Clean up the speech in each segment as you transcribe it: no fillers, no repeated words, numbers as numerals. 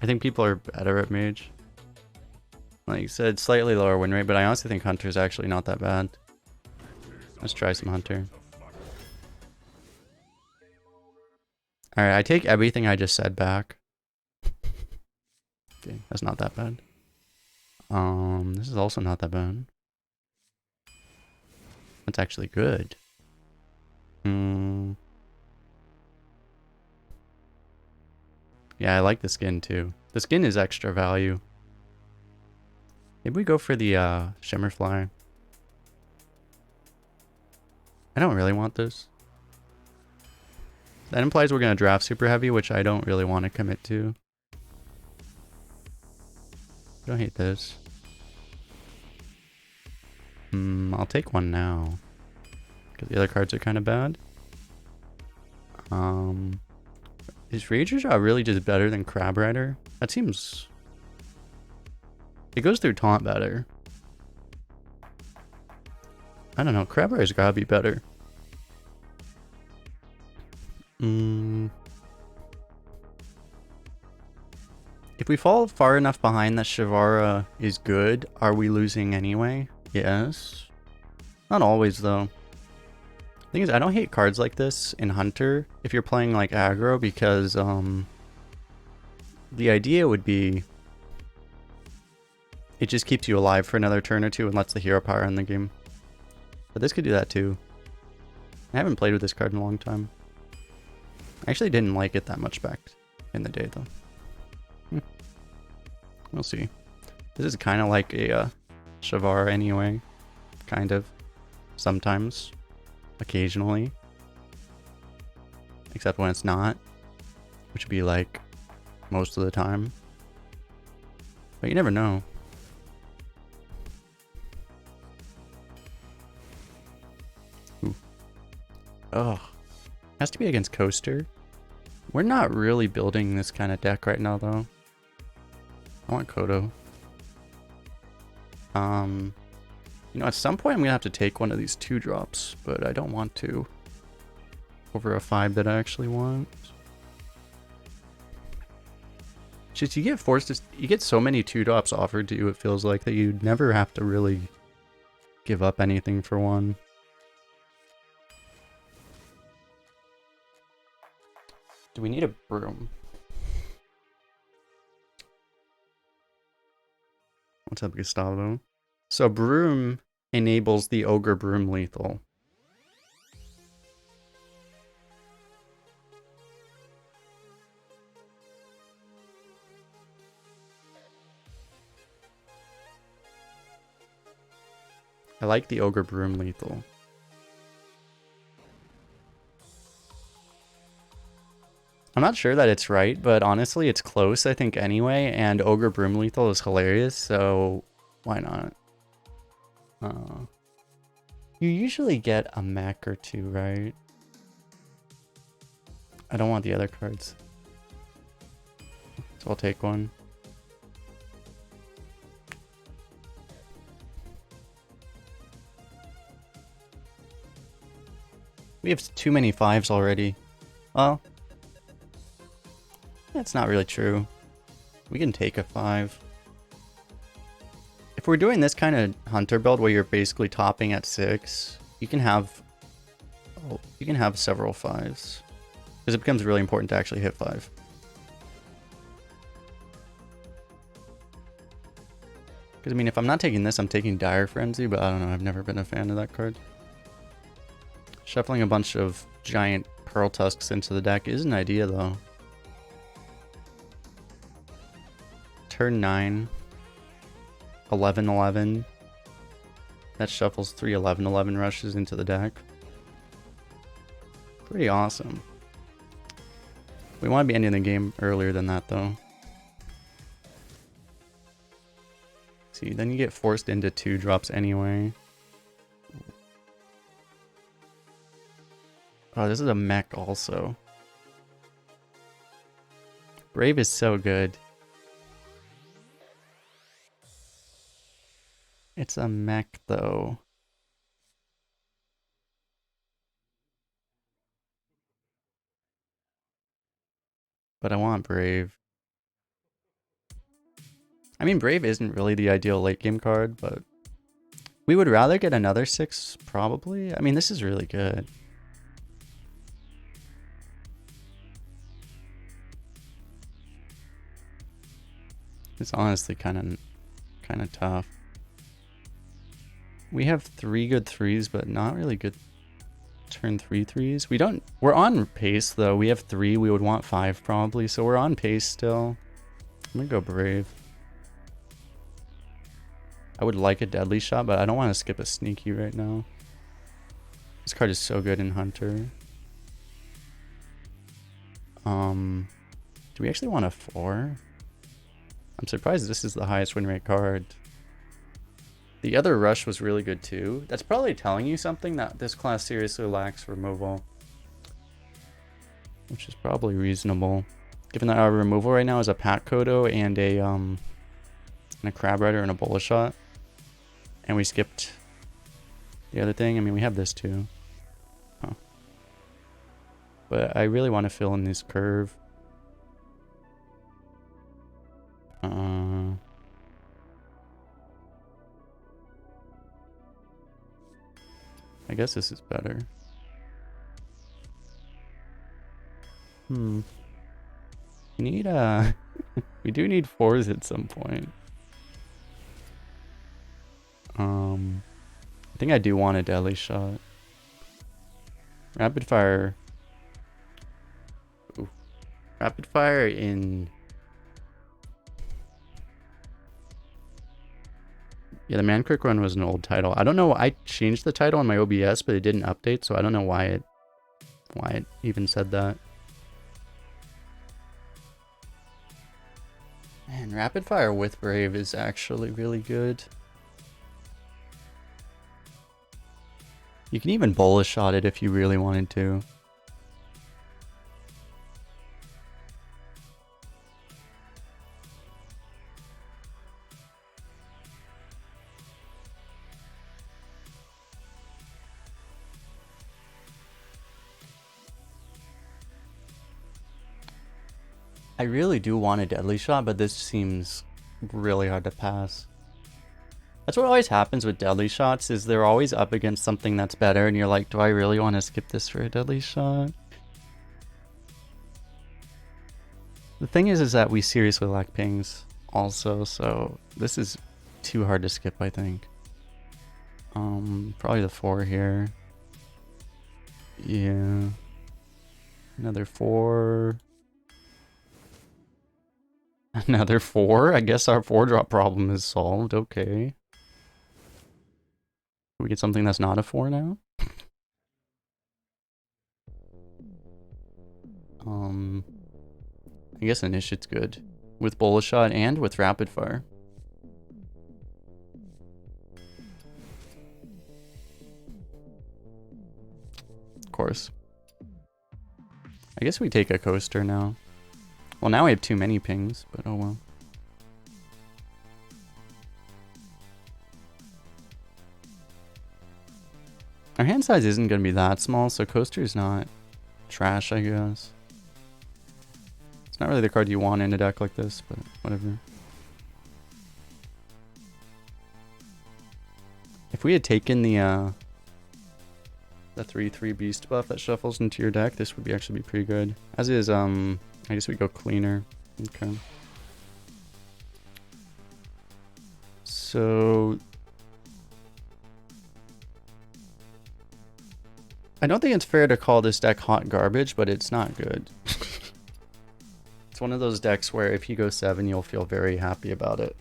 I think people are better at mage. Like you said, slightly lower win rate, but I honestly think Hunter's actually not that bad. Let's try some Hunter. Alright, I take everything I just said back. Okay, that's not that bad. This is also not that bad. That's actually good. Yeah, I like the skin too. The skin is extra value. Maybe we go for the Shimmerfly. I don't really want this. That implies we're going to draft super heavy, which I don't really want to commit to. I don't hate this. I'll take one now. Because the other cards are kind of bad. Is Rager Jaw really just better than Crab Rider? That seems... It goes through taunt better. I don't know. Crab Rider's gotta be better. If we fall far enough behind that Shivara is good, are we losing anyway? Yes. Not always, though. Thing is, I don't hate cards like this in Hunter if you're playing like aggro, because the idea would be it just keeps you alive for another turn or two and lets the hero power in the game. But this could do that too. I haven't played with this card in a long time. I actually didn't like it that much back in the day, though. We'll see. This is kind of like a Shavara anyway. Kind of. Sometimes. Occasionally. Except when it's not. Which would be like most of the time. But you never know. Ooh. Oh. Has to be against Coaster. We're not really building this kind of deck right now, though. I want Kodo. You know, at some point I'm gonna have to take one of these 2-drops, but I don't want to. Over a 5 that I actually want. Just you get forced to, you get so many 2-drops offered to you, it feels like, that you never have to really give up anything for one. Do we need a broom? What's up, Gustavo? So broom enables the ogre broom lethal. I like the ogre broom lethal. I'm not sure that it's right, but honestly it's close, I think, anyway, and ogre broom lethal is hilarious, so why not? You usually get a mech or two, right? I don't want the other cards. So I'll take one. We have too many 5s already. Well, that's not really true. We can take a 5. If we're doing this kind of Hunter build where you're basically topping at 6, you can have several 5s. Because it becomes really important to actually hit 5. Because, I mean, if I'm not taking this, I'm taking Dire Frenzy, but I don't know, I've never been a fan of that card. Shuffling a bunch of giant Pearl Tusks into the deck is an idea, though. Turn 9. 11-11. That shuffles 3 11-11 rushes into the deck. Pretty awesome. We want to be ending the game earlier than that, though. See, then you get forced into 2-drops anyway. Oh, this is a mech also. Brave is so good. It's a mech, though. But I want Brave. I mean, Brave isn't really the ideal late game card, but we would rather get another 6, probably. I mean, this is really good. It's honestly kind of tough. We have 3 good 3s, but not really good turn 3 3s. We're on pace though. We have 3, we would want 5 probably, so we're on pace still. I'm gonna go Brave. I would like a deadly shot, but I don't want to skip a sneaky right now. This card is so good in Hunter. Do we actually want a 4? I'm surprised this is the highest win rate card. The other rush was really good too. That's probably telling you something, that this class seriously lacks removal. Which is probably reasonable. Given that our removal right now is a Pack Kodo and a Crab Rider and a Bullet Shot. And we skipped the other thing. I mean, we have this too. Huh. But I really want to fill in this curve. I guess this is better. We need we do need 4s at some point. I think I do want a deadly shot. Rapid fire. Ooh. Rapid fire in. Yeah, the Mankirk run was an old title. I don't know. I changed the title on my OBS, but it didn't update, so I don't know why it even said that. Man, rapid fire with Brave is actually really good. You can even bullet shot it if you really wanted to. I really do want a deadly shot, but this seems really hard to pass. That's what always happens with deadly shots, is they're always up against something that's better, and you're like, do I really want to skip this for a deadly shot? The thing is that we seriously lack pings also, so this is too hard to skip, I think. Probably the 4 here. Yeah. Another 4. Another 4? I guess our 4-drop problem is solved. Okay. Can we get something that's not a 4 now? I guess Initiate's good. With Bullet Shot and with Rapid Fire. Of course. I guess we take a coaster now. Well, now we have too many pings, but oh well. Our hand size isn't going to be that small, so coaster's not trash, I guess. It's not really the card you want in a deck like this, but whatever. If we had taken the 3/3 beast buff that shuffles into your deck, this would actually be pretty good. As is, I guess we go cleaner. Okay. So I don't think it's fair to call this deck hot garbage, but it's not good. It's one of those decks where if you go 7, you'll feel very happy about it.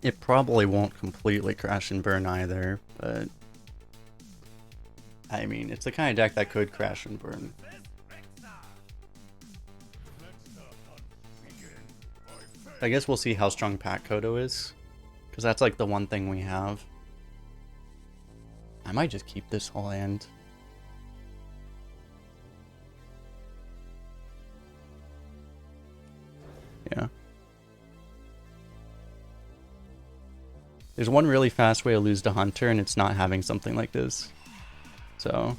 It probably won't completely crash and burn either, but I mean, it's the kind of deck that could crash and burn. I guess we'll see how strong Pack Kodo is, because that's like the one thing we have. I might just keep this whole hand. Yeah. There's one really fast way to lose to Hunter, and it's not having something like this. So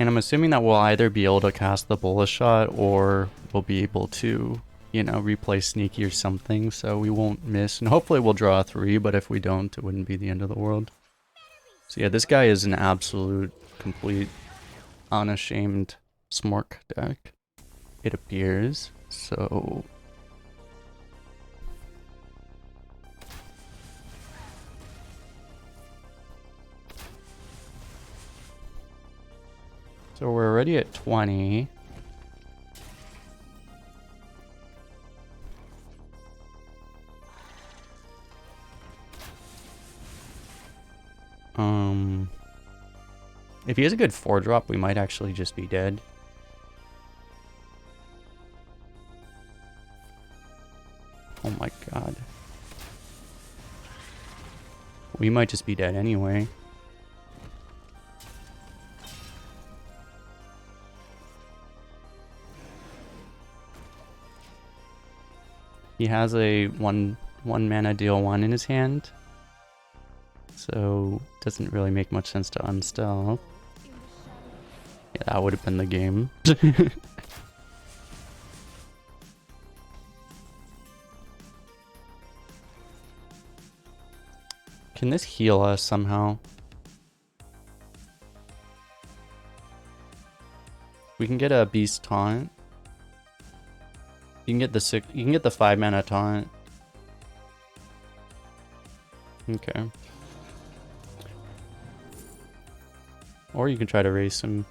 And I'm assuming that we'll either be able to cast the bullet shot or we'll be able to, you know, replay sneaky or something, so we won't miss. And hopefully we'll draw a 3, but if we don't, it wouldn't be the end of the world. So yeah, this guy is an absolute, complete, unashamed smork deck, it appears. So we're already at 20. If he has a good 4-drop, we might actually just be dead. Oh my god. We might just be dead anyway. He has a one mana deal 1 in his hand. So doesn't really make much sense to unstealth. Yeah, that would have been the game. Can this heal us somehow? We can get a beast taunt. You can get the 5 mana taunt. Okay. Or you can try to race him.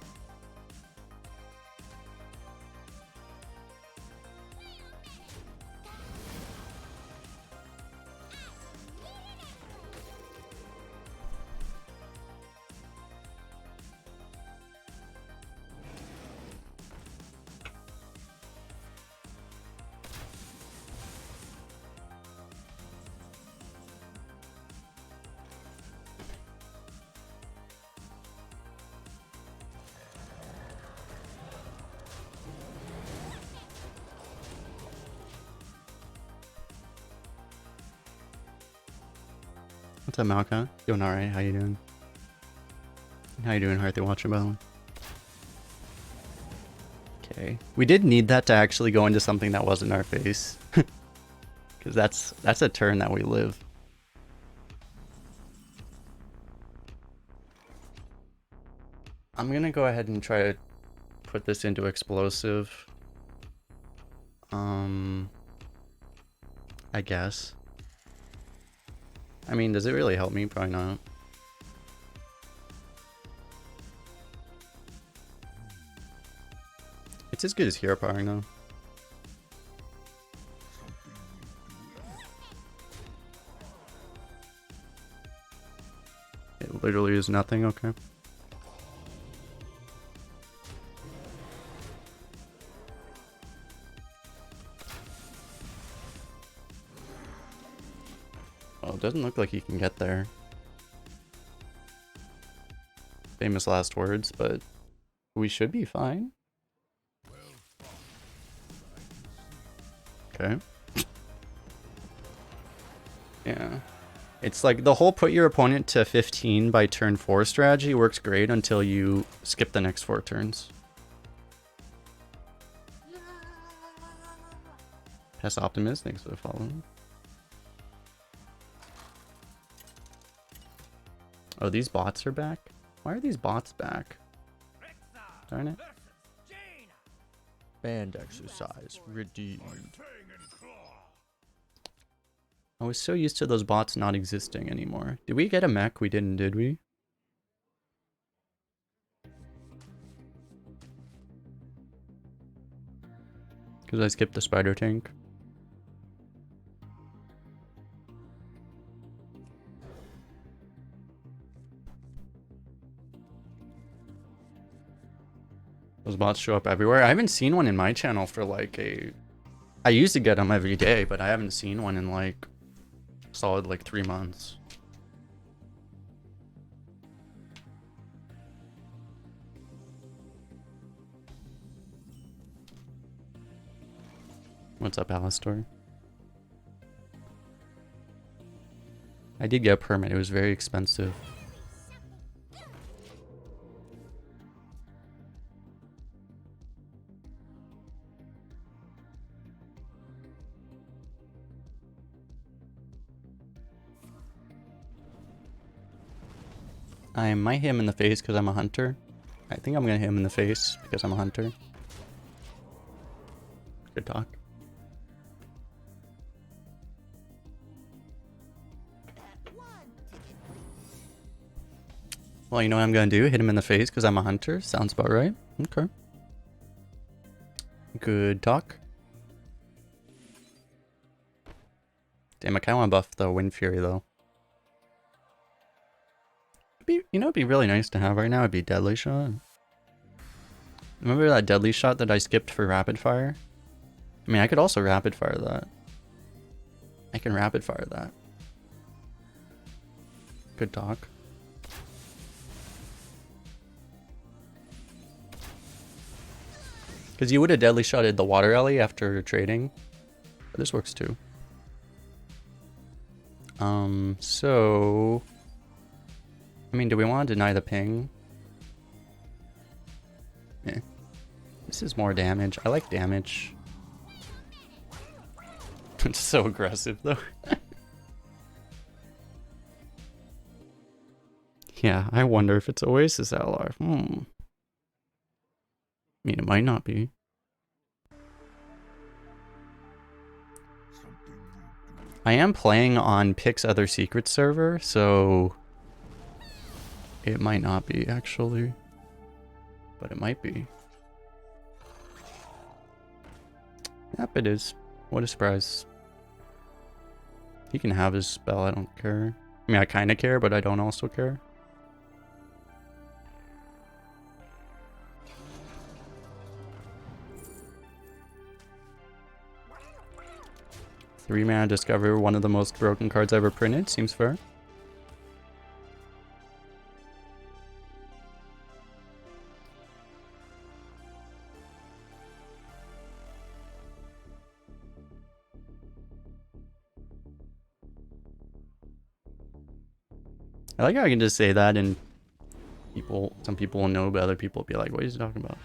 What's up, Malka? Doing alright, how you doing? How you doing, Hearthy Watchable? Okay. We did need that to actually go into something that wasn't our face. Because that's a turn that we live. I'm gonna go ahead and try to put this into explosive. I guess. I mean, does it really help me? Probably not. It's as good as hero powering though. It literally is nothing, okay. Well, it doesn't look like he can get there. Famous last words, but we should be fine. Okay. Yeah. It's like the whole put your opponent to 15 by turn 4 strategy works great until you skip the next 4 turns. Pest Optimist, thanks for the follow. Oh, these bots are back? Why are these bots back? Darn it. Band exercise redeemed. I was so used to those bots not existing anymore. Did we get a mech? We didn't, did we? Because I skipped the spider tank. Those bots show up everywhere. I haven't seen one in my channel for like I used to get them every day, but I haven't seen one in like solid like 3 months. What's up, Alistor? I did get a permit. It was very expensive. I might hit him in the face because I'm a hunter. I think I'm gonna hit him in the face because I'm a hunter. Good talk. Well, you know what I'm gonna do? Hit him in the face because I'm a hunter. Sounds about right. Okay. Good talk. Damn, I kinda wanna buff the Wind Fury though. It'd be really nice to have right now. It'd be Deadly Shot. Remember that Deadly Shot that I skipped for Rapid Fire? I mean, I could also Rapid Fire that. I can Rapid Fire that. Good talk. Because you would have Deadly Shotted the Water Alley after trading. But this works too. So... I mean, do we want to deny the ping? Eh. This is more damage. I like damage. It's so aggressive, though. Yeah, I wonder if it's Oasis LR. I mean, it might not be. I am playing on Pick's other secret server, so... It might not be, actually. But it might be. Yep, it is. What a surprise. He can have his spell, I don't care. I mean, I kind of care, but I don't also care. Three mana Discover, one of the most broken cards ever printed. Seems fair. I like how I can just say that and some people will know, but other people will be like, what are you talking about?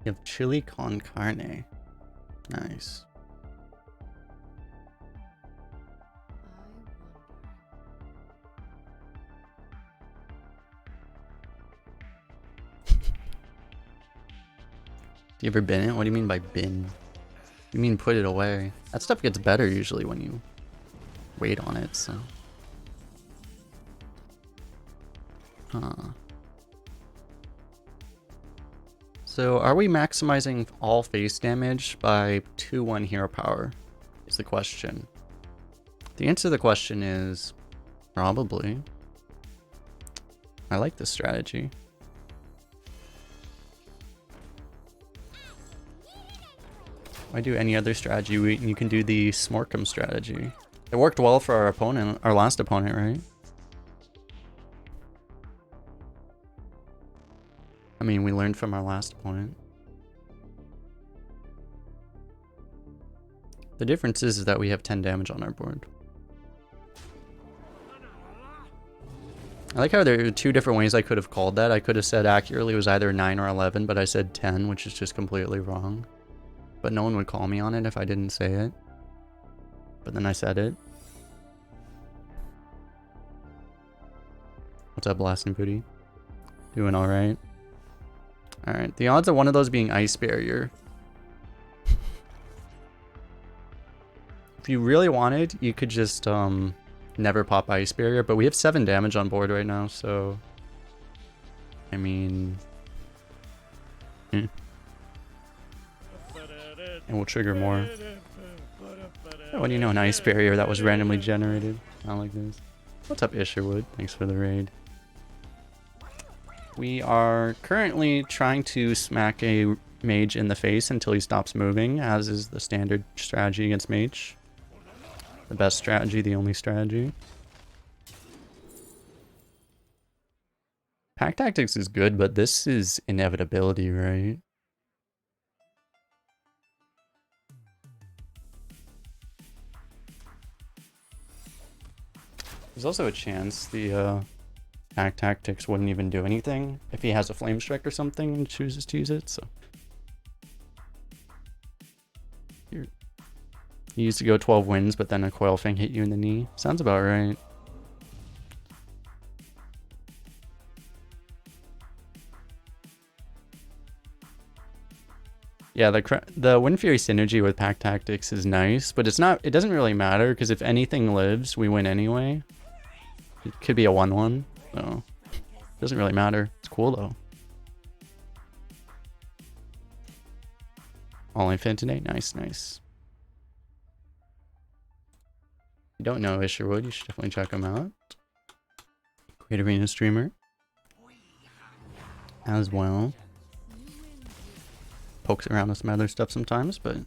You have chili con carne. Nice. You ever bin it? What do you mean by bin? You mean put it away? That stuff gets better usually when you wait on it, so. Huh. So are we maximizing all face damage by 2-1 hero power? Is the question. The answer to the question is probably. I like this strategy. Why do any other strategy? You can do the Smorkum strategy. It worked well for our opponent, our last opponent, right? I mean, we learned from our last opponent. The difference is that we have 10 damage on our board. I like how there are two different ways I could have called that. I could have said accurately it was either 9 or 11, but I said 10, which is just completely wrong. But no one would call me on it if I didn't say it. But then I said it. What's up, Blasting Booty? Doing alright. Alright, the odds of one of those being Ice Barrier. If you really wanted, you could just never pop Ice Barrier, but we have 7 damage on board right now, so... I mean... And we'll trigger more. Oh, what do you know, an Ice Barrier that was randomly generated? Not like this. What's up, Isherwood? Thanks for the raid. We are currently trying to smack a mage in the face until he stops moving, as is the standard strategy against mage. The best strategy, the only strategy. Pack Tactics is good, but this is inevitability, right? There's also a chance the Pack Tactics wouldn't even do anything if he has a Flame Strike or something and chooses to use it, so. You used to go 12 wins, but then a Coil Fang hit you in the knee. Sounds about right. Yeah, the Wind Fury synergy with Pack Tactics is nice, but it doesn't really matter, because if anything lives, we win anyway. It could be a 1-1, so it doesn't really matter. It's cool though. All Infinite, nice, nice. If you don't know Isherwood, you should definitely check him out. Great Arena streamer as well. Pokes around with some other stuff sometimes, but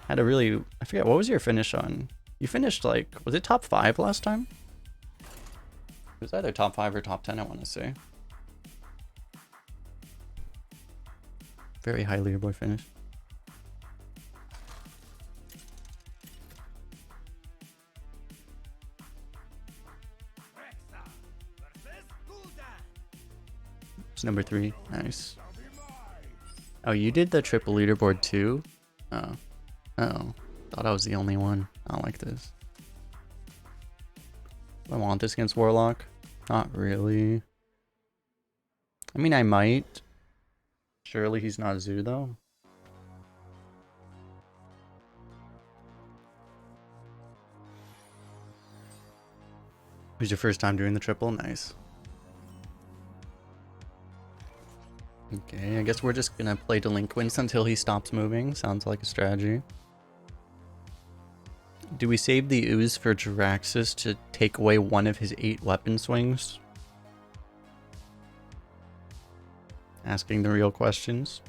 had a really, I forget, what was your finish on? You finished like, was it top 5 last time? It was either top 5 or top 10, I want to say. Very high leaderboard finish. It's number 3. Nice. Oh, you did the triple leaderboard too? Oh. Oh. Thought I was the only one. I don't like this. Do I want this against Warlock? Not really. I mean, I might. Surely he's not Zoo though. It was your first time doing the triple? Nice. Okay, I guess we're just gonna play Delinquents until he stops moving. Sounds like a strategy. Do we save the Ooze for Jiraxis to take away one of his 8 weapon swings? Asking the real questions.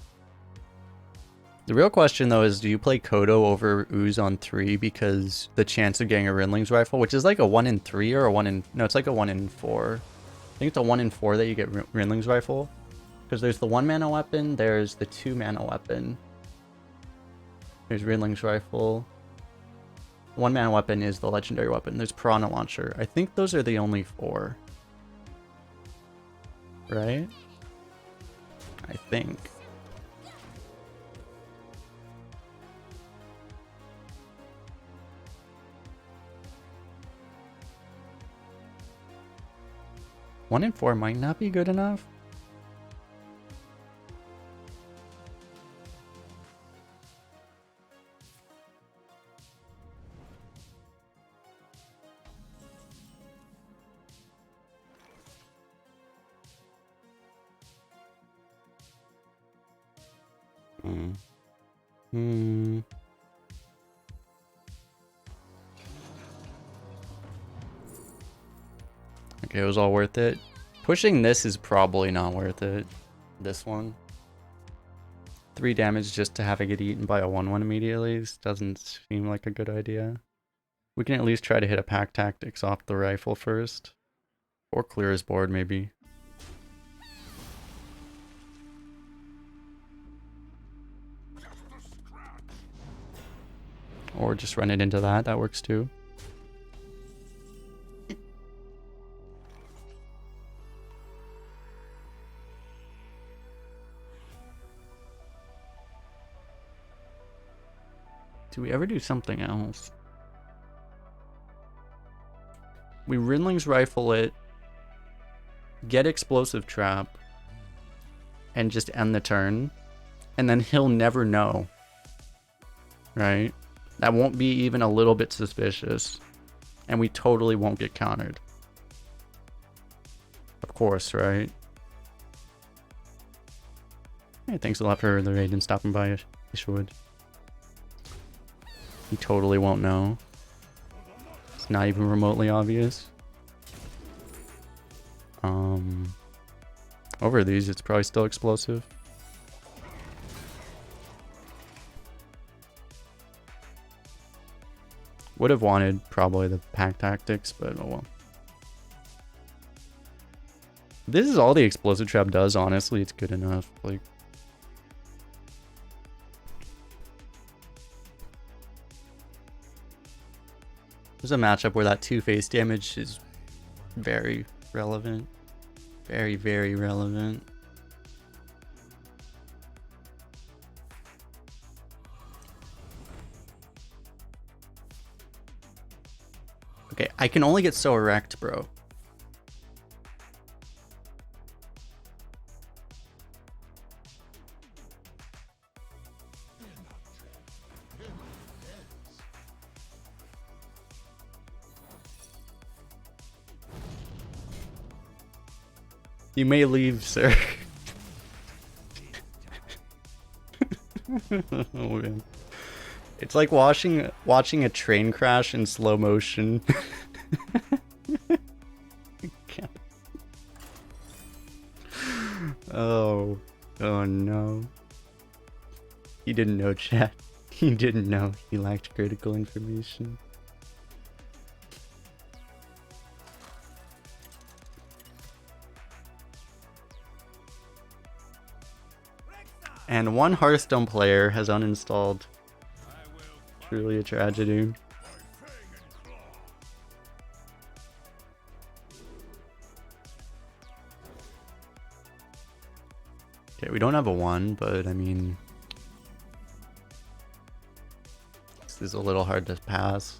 The real question though is, do you play Kodo over Ooze on 3 because the chance of getting a Rinling's Rifle, which is like a 1 in 3 or a 1 in... No, it's like a 1 in 4. I think it's a 1 in 4 that you get Rinling's Rifle. Because there's the 1 mana weapon, there's the 2 mana weapon. There's Rinling's Rifle. 1 mana weapon is the legendary weapon. There's Piranha Launcher. I think those are the only 4. Right? I think. One in 4 might not be good enough. Okay, it was all worth it. Pushing this is probably not worth it. This one. 3 damage just to have it get eaten by a 1-1 immediately. This doesn't seem like a good idea. We can at least try to hit a Pack Tactics off the rifle first. Or clear his board, maybe. Or just run it into that. That works too. Do we ever do something else? We Rinling's Rifle it, get Explosive Trap, and just end the turn. And then he'll never know. Right? That won't be even a little bit suspicious. And we totally won't get countered. Of course, right? Hey, thanks a lot for the raid and stopping by, Isherwood. He totally won't know. It's not even remotely obvious. Over these, it's probably still explosive. Would have wanted probably the Pack Tactics, but oh well. This is all the Explosive Trap does, honestly. It's good enough. Like, There's a matchup where that 2-face damage is very relevant. Very, very relevant. Okay, I can only get so erect, bro. You may leave, sir. Oh, man. It's like watching a train crash in slow motion. Oh no. He didn't know, chat. He didn't know. He lacked critical information. And one Hearthstone player has uninstalled. Truly a tragedy. Okay, we don't have a 1, but I mean... this is a little hard to pass.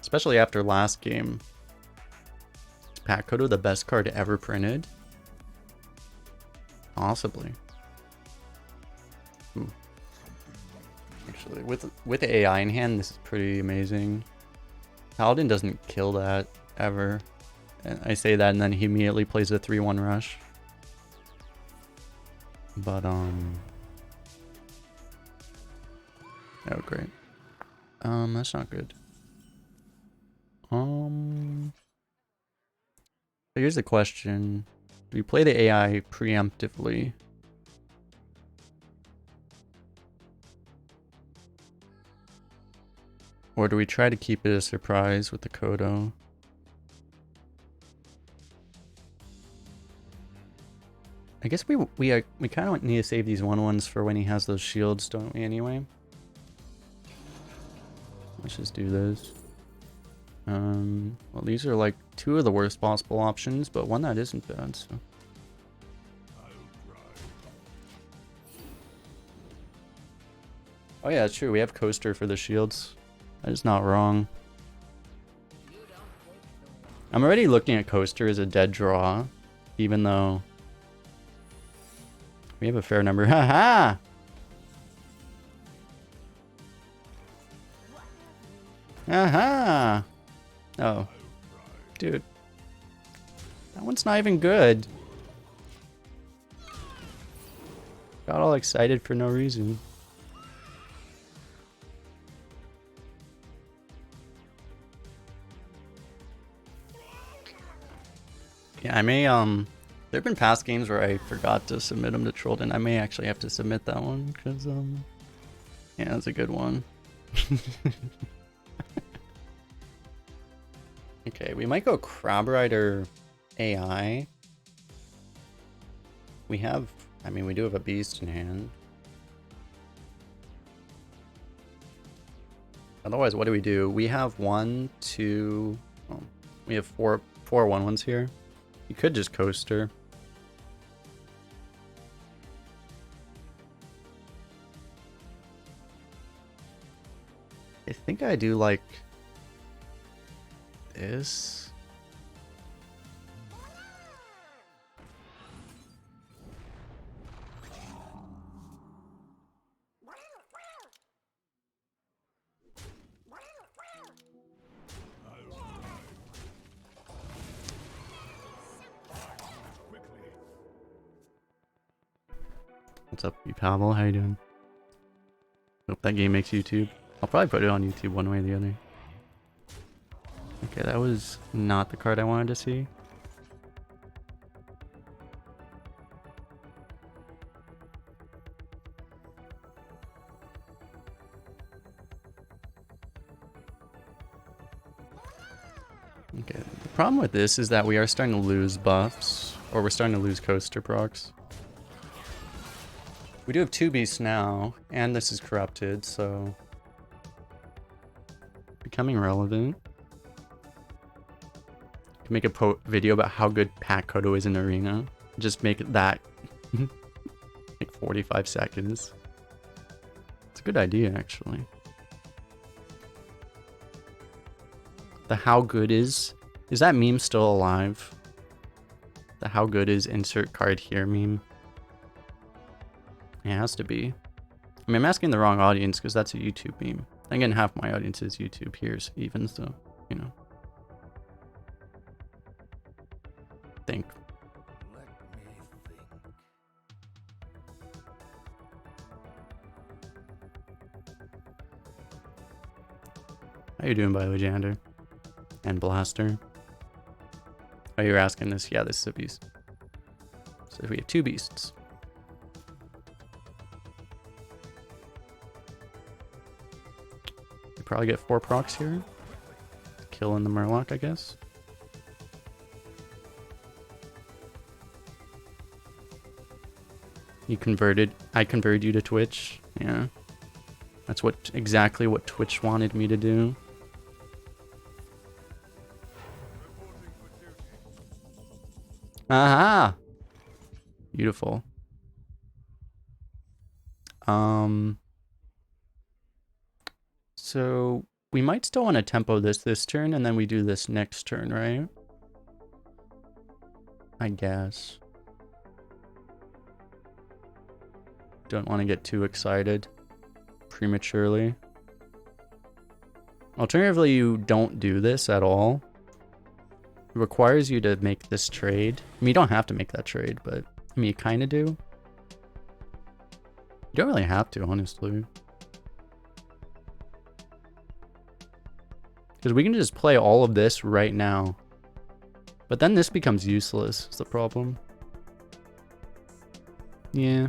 Especially after last game. Is Pack Kodo the best card ever printed? Possibly. Ooh. Actually, with the AI in hand, this is pretty amazing. Paladin doesn't kill that ever. And I say that and then he immediately plays a 3-1 rush. But oh, great. That's not good. So here's the question. Do we play the AI preemptively? Or do we try to keep it a surprise with the Kodo? I guess we kind of need to save these 1/1s for when he has those shields, don't we, anyway? Let's just do this. Well, these are like 2 of the worst possible options, but one that isn't bad, so... oh yeah, it's true, we have Coaster for the shields. That is not wrong. I'm already looking at Coaster as a dead draw, even though we have a fair number. Haha! Aha! Oh. Dude. That one's not even good. Got all excited for no reason. Yeah, I may, there have been past games where I forgot to submit them to Trollden. I may actually have to submit that one, because, yeah, that's a good one. Okay, we might go Crab Rider AI. We have, I mean, we do have a beast in hand. Otherwise, what do? We have 1, 2, oh, we have four 1/1s here. You could just Coaster. I think I do like this. What's up, Pavel? How you doing? Hope that game makes YouTube. I'll probably put it on YouTube one way or the other. Okay, that was not the card I wanted to see. Okay, the problem with this is that we are starting to lose buffs, or we're starting to lose coaster procs. We do have 2 beasts now, and this is corrupted, so becoming relevant. Can make a video about how good Pack Kodo is in Arena. Just make that like 45 seconds. It's a good idea, actually. The how good is that meme still alive? The how good is insert card here meme? It has to be. I mean, I'm asking the wrong audience because that's a YouTube meme. Again, half my audience is YouTube here, so even so, you know. Think. How you doing, by the way, Jander? And Blaster? Oh, you're asking this? Yeah, this is a beast. So we have 2 beasts. You probably get 4 procs here. Killing the Murloc, I guess. I converted you to Twitch. Yeah. That's exactly what Twitch wanted me to do. Aha! Beautiful. So we might still want to tempo this turn, and then we do this next turn, right? I guess. Don't want to get too excited prematurely. Alternatively, you don't do this at all. It requires you to make this trade. I mean, you don't have to make that trade, but I mean, you kind of do. You don't really have to, honestly. Because we can just play all of this right now. But then this becomes useless, is the problem. Yeah.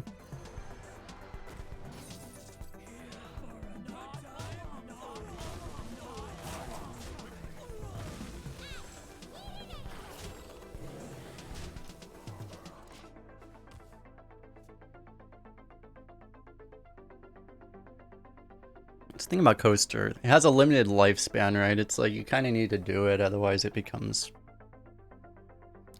The thing about Coaster, it has a limited lifespan, right? It's like you kind of need to do it, otherwise it becomes...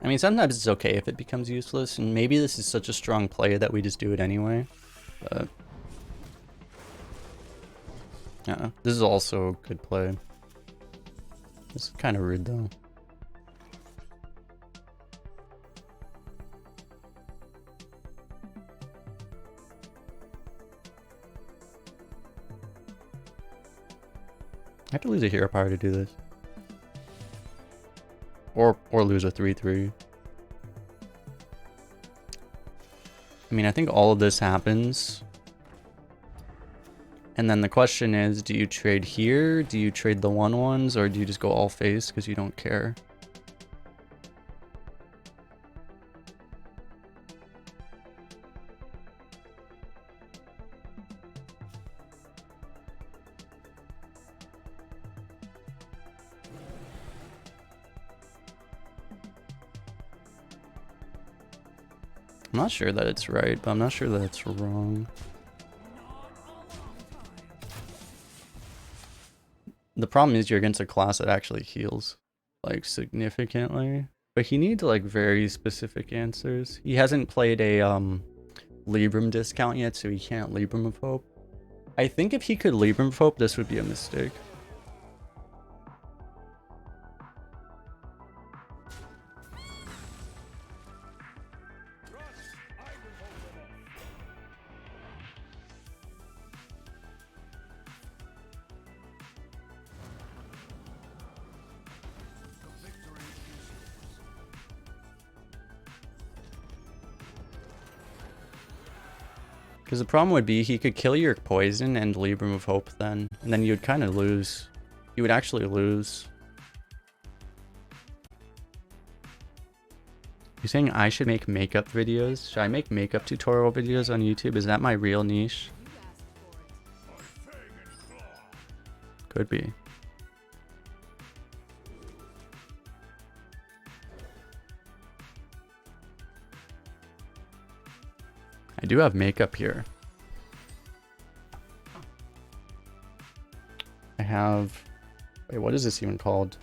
I mean, sometimes it's okay if it becomes useless, and maybe this is such a strong play that we just do it anyway. But... yeah, this is also a good play. This is kind of rude, though. I have to lose a hero power to do this. Or lose a 3/3. I mean, I think all of this happens. And then the question is, do you trade here? Do you trade the 1/1s? Or do you just go all face because you don't care? I'm not sure that it's right, but I'm not sure that it's wrong. The problem is you're against a class that actually heals, like, significantly. But he needs, like, very specific answers. He hasn't played a, Libram discount yet, so he can't Libram of Hope. I think if he could Libram of Hope, this would be a mistake. Because the problem would be he could kill your poison and Libram of Hope then. And then you'd kind of lose. You would actually lose. You're saying I should make makeup videos? Should I make makeup tutorial videos on YouTube? Is that my real niche? Could be. I do have makeup here. I have... wait, what is this even called?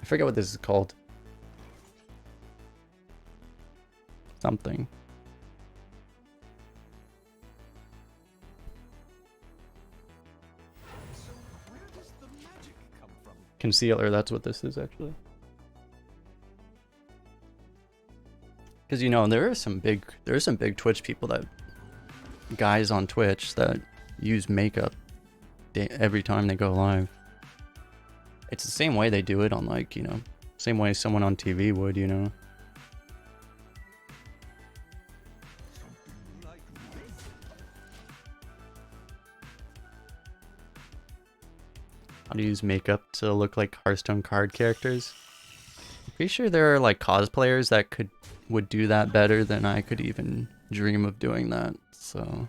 I forget what this is called. Something. Concealer, that's what this is actually. Because you know, there are some big Twitch people that guys on Twitch that use makeup every time they go live. It's the same way they do it on, like, you know, same way someone on TV would, you know. How to use makeup to look like Hearthstone card characters. I'm pretty sure there are like cosplayers that would do that better than I could even dream of doing that, so.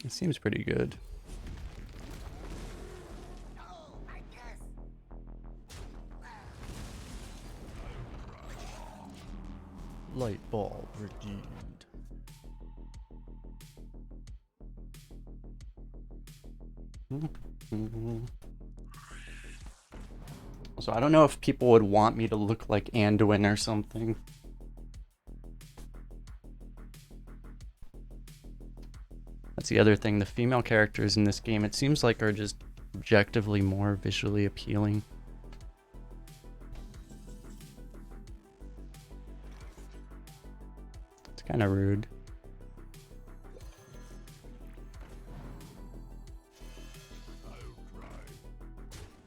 It seems pretty good. Light ball redeemed. So I don't know if people would want me to look like Anduin or something. That's the other thing. The female characters in this game, it seems like, are just objectively more visually appealing. It's kind of rude.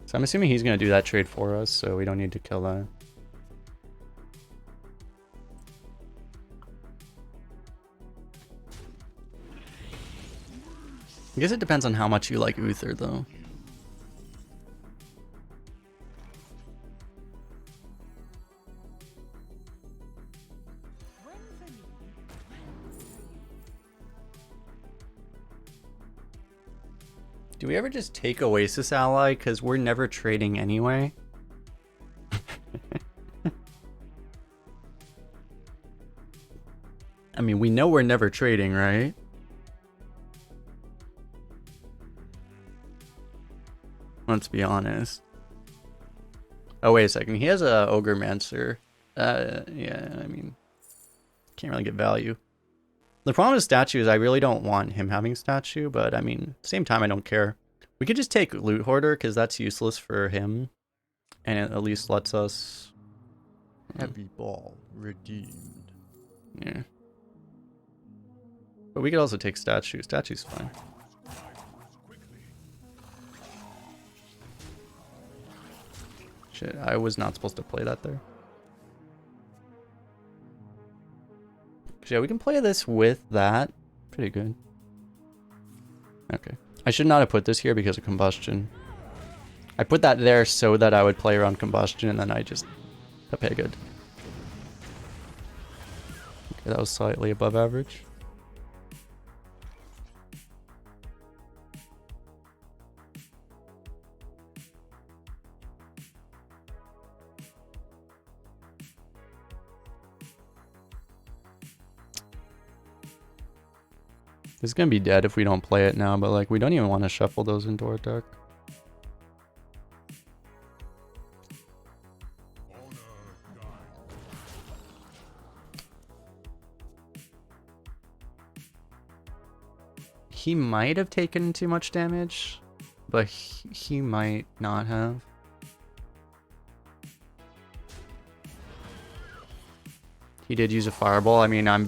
So I'm assuming he's going to do that trade for us, so we don't need to kill that. I guess it depends on how much you like Uther, though. Do we ever just take Oasis ally? Because we're never trading anyway. I mean, we know we're never trading, right? Let's be honest. Oh, wait a second. He has a Ogre Mancer. Yeah, I mean, can't really get value. The problem with statue is I really don't want him having statue, but I mean, at the same time, I don't care. We could just take Loot Hoarder, because that's useless for him. And it at least lets us... Heavy ball redeemed. Yeah. But we could also take statue. Statue's fine. Shit, I was not supposed to play that there. Yeah, we can play this with that. Pretty good. Okay. I should not have put this here because of combustion. I put that there so that I would play around combustion, and then I just... Okay, good. Okay, that was slightly above average. This is gonna be dead if we don't play it now, but like we don't even want to shuffle those into our deck. He might have taken too much damage, but he might not have. He did use a fireball. I mean, I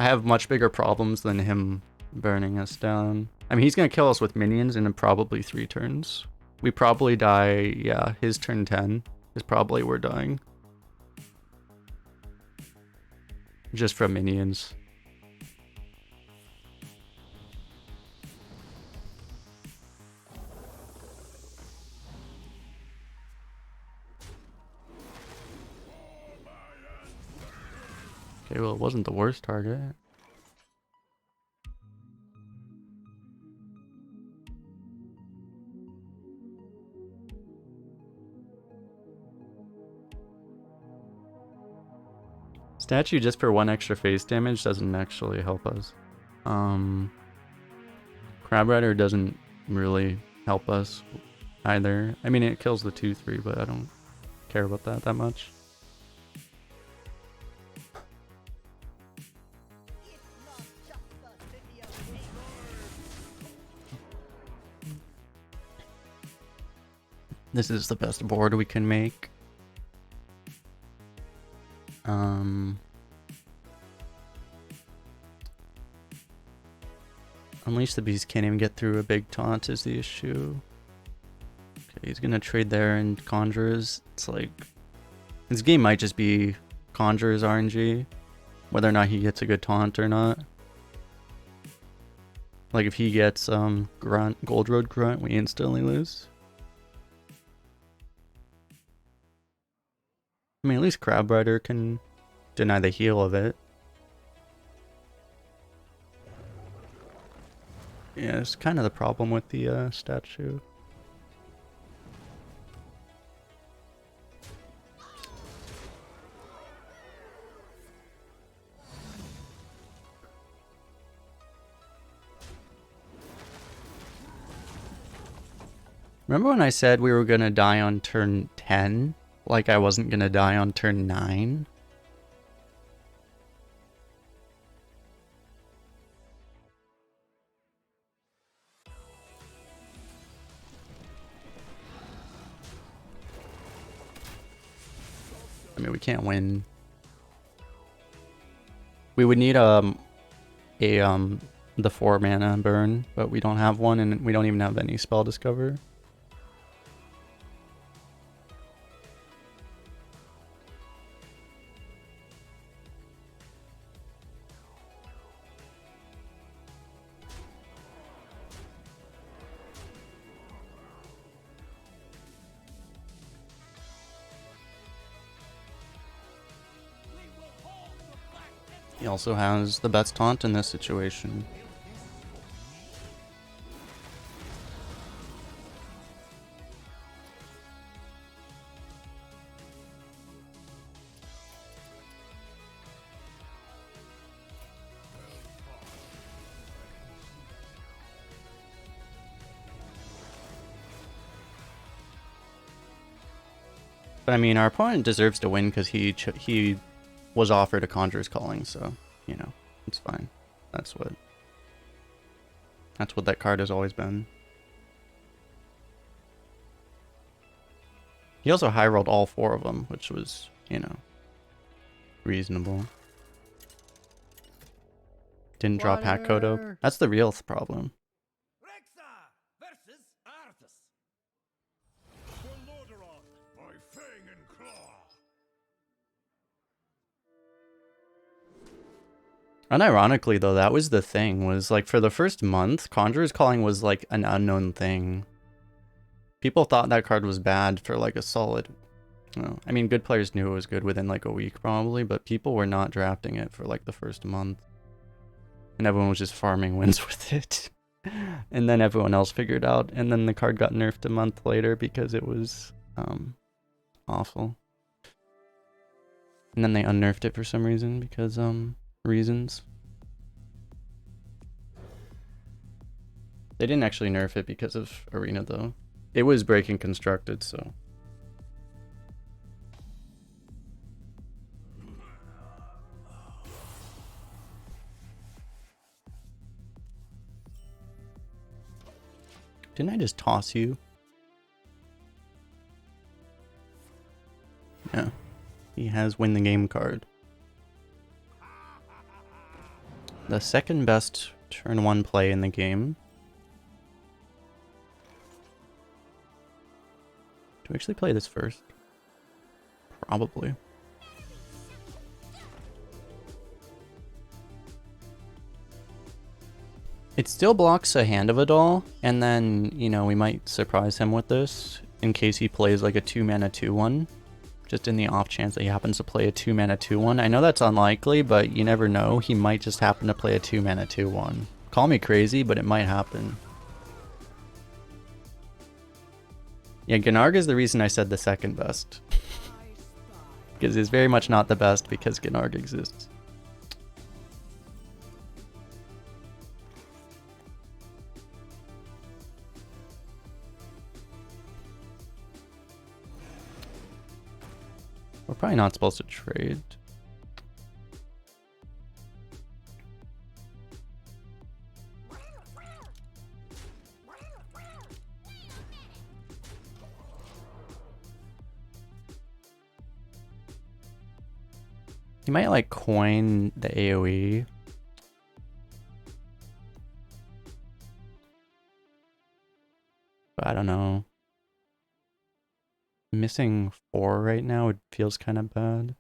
have much bigger problems than him burning us down. I mean, he's gonna kill us with minions in probably 3 turns. We probably die, yeah, his turn 10 is probably we're dying. Just from minions. Okay, well, it wasn't the worst target. Statue just for 1 extra face damage doesn't actually help us. Crab Rider doesn't really help us either. I mean, it kills the 2/3, but I don't care about that much. This is the best board we can make. Unleash the Beast can't even get through a big taunt is the issue. Okay, he's gonna trade there and Conjurers. It's like, this game might just be Conjurers RNG, whether or not he gets a good taunt or not. Like if he gets Grunt, Gold Road Grunt, we instantly lose. I mean, at least Crab Rider can deny the heal of it. Yeah, it's kind of the problem with the statue. Remember when I said we were gonna die on turn 10? Like I wasn't gonna die on turn 9? I mean, we can't win. We would need the 4 mana burn, but we don't have one, and we don't even have any spell discover. He also has the best taunt in this situation. But I mean, our opponent deserves to win because he was offered a Conjurer's Calling, so, you know, it's fine. That's what that card has always been. He also high rolled all 4 of them, which was, you know, reasonable. Didn't draw Pack Kodo. That's the real problem. Unironically though, that was the thing, was like for the first month, Conjurer's Calling was like an unknown thing. People thought that card was bad for like a solid, well, I mean, good players knew it was good within like a week probably, but people were not drafting it for like the first month. And everyone was just farming wins with it. And then everyone else figured out, and then the card got nerfed a month later because it was awful. And then they unnerfed it for some reason because reasons. They didn't actually nerf it because of Arena though. It was breaking constructed, so. Didn't I just toss you? Yeah. He has win the game card. The second best turn 1 play in the game. Do we actually play this first? Probably. It still blocks a Hand of a Doll, and then, you know, we might surprise him with this in case he plays like a 2-mana 2/1. Just in the off chance that he happens to play a 2-mana 2/1. I know that's unlikely, but you never know. He might just happen to play a 2-mana 2/1. Call me crazy, but it might happen. Yeah, Gennarg is the reason I said the second best. Because it's very much not the best because Gennarg exists. We're probably not supposed to trade. You might like coin the AoE. But I don't know. Missing 4 right now, it feels kind of bad.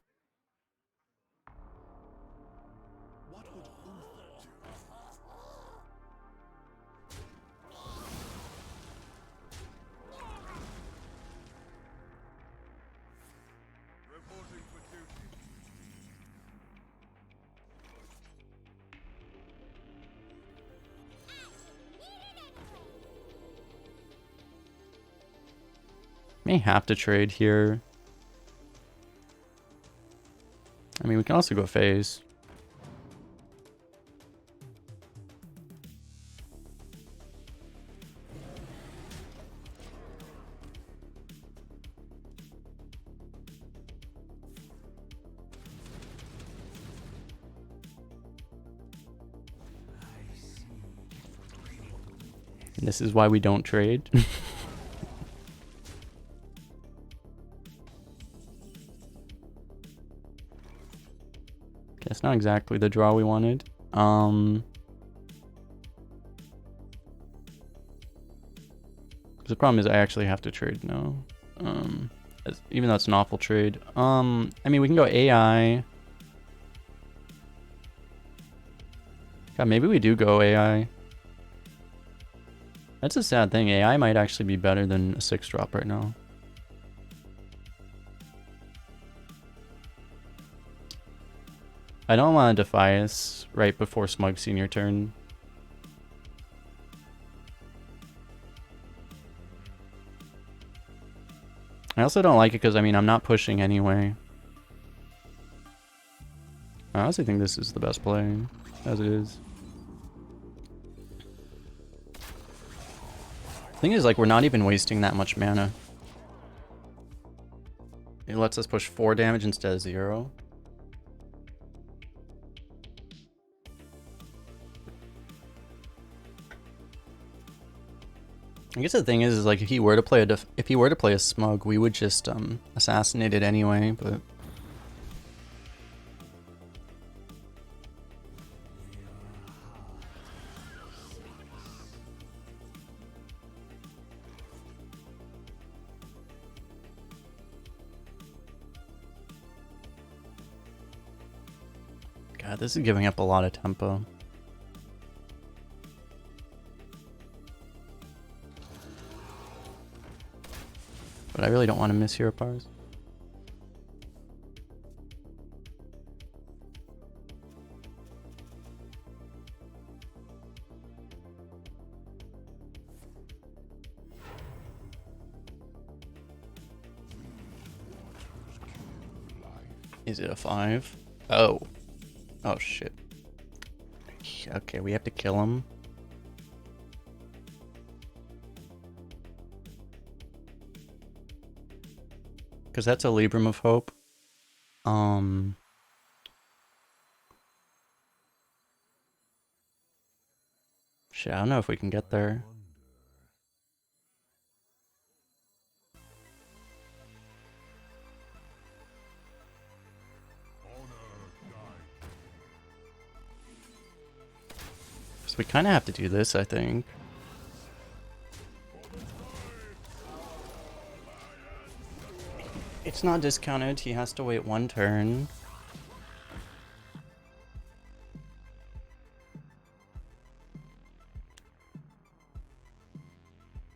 May have to trade here. I mean, we can also go phase. And this is why we don't trade. It's not exactly the draw we wanted. The problem is I actually have to trade now. Even though it's an awful trade. I mean, we can go AI. God, maybe we do go AI. That's a sad thing. AI might actually be better than a 6-drop right now. I don't want to Defias right before Smug Senior turn. I also don't like it because, I mean, I'm not pushing anyway. I honestly think this is the best play, as it is. The thing is, like, we're not even wasting that much mana. It lets us push 4 damage instead of 0. I guess the thing is like if he were to play a smug, we would just assassinate it anyway, but God, this is giving up a lot of tempo. But I really don't want to miss hero powers. Is it a 5? Oh. Oh shit. Okay, we have to kill him. Because that's a Libram of Hope. Shit, I don't know if we can get there. So we kind of have to do this, I think. It's not discounted, he has to wait 1 turn.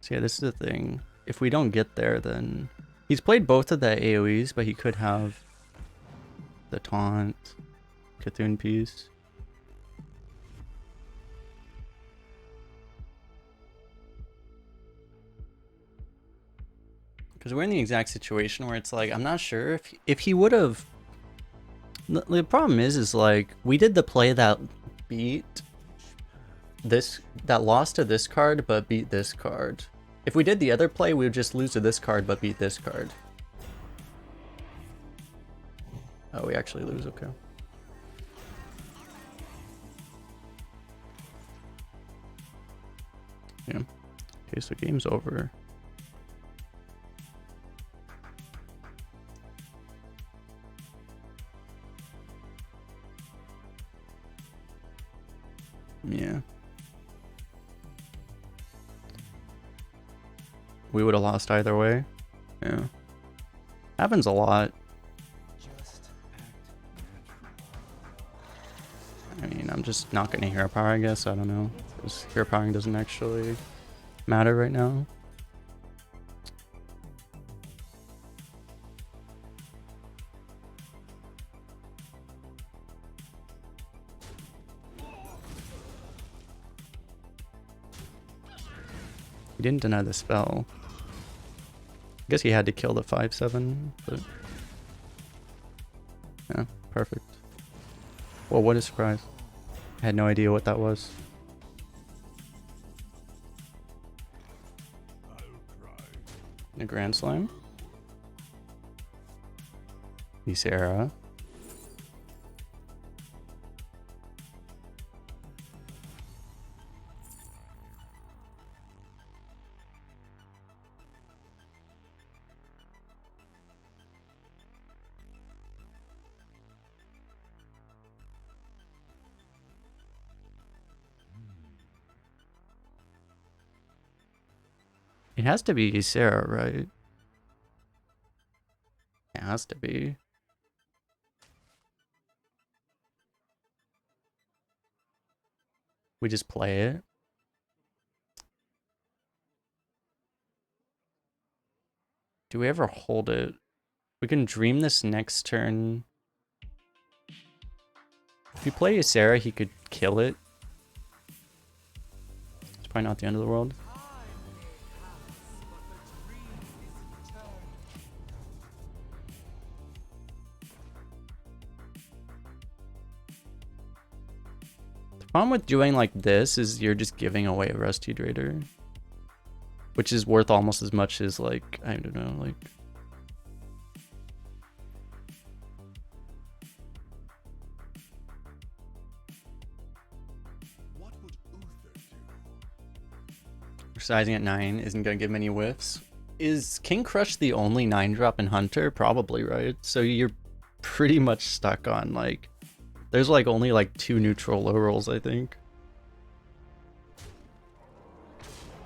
So yeah, this is the thing. If we don't get there, then... He's played both of the AoEs, but he could have the taunt, Cthulhu piece. Because we're in the exact situation where it's like, I'm not sure if he would have... The problem is like, we did the play that beat this, that lost to this card, but beat this card. If we did the other play, we would just lose to this card, but beat this card. Oh, we actually lose, okay. Yeah. Okay, so game's over. Yeah. We would have lost either way. Yeah. Happens a lot. I mean, I'm just not getting hero power, I guess. I don't know. Because hero powering doesn't actually matter right now. He didn't deny the spell. I guess he had to kill the 5/7, but yeah, perfect. Well, what a surprise. I had no idea what that was. A Grand Slam? Ysera. It has to be Ysera, right? It has to be. We just play it. Do we ever hold it? We can dream this next turn. If you play Ysera, he could kill it. It's probably not the end of the world. The problem with doing like this is you're just giving away a Rusty Trader, which is worth almost as much as like, I don't know, like sizing at 9 isn't gonna give many whiffs. Is King Crush the only 9-drop in Hunter? Probably, right? So you're pretty much stuck on like, there's like only like 2 neutral low rolls, I think.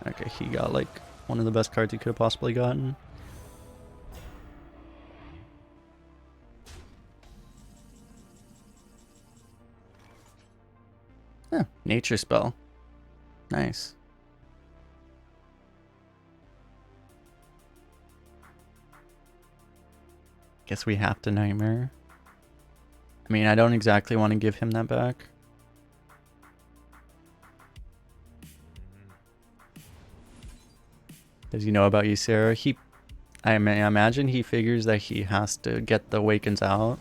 Okay, he got like one of the best cards he could have possibly gotten. Yeah, nature spell. Nice. Guess we have to Nightmare. I mean, I don't exactly want to give him that back. Does he know about Ysera? I imagine he figures that he has to get the Awakens out.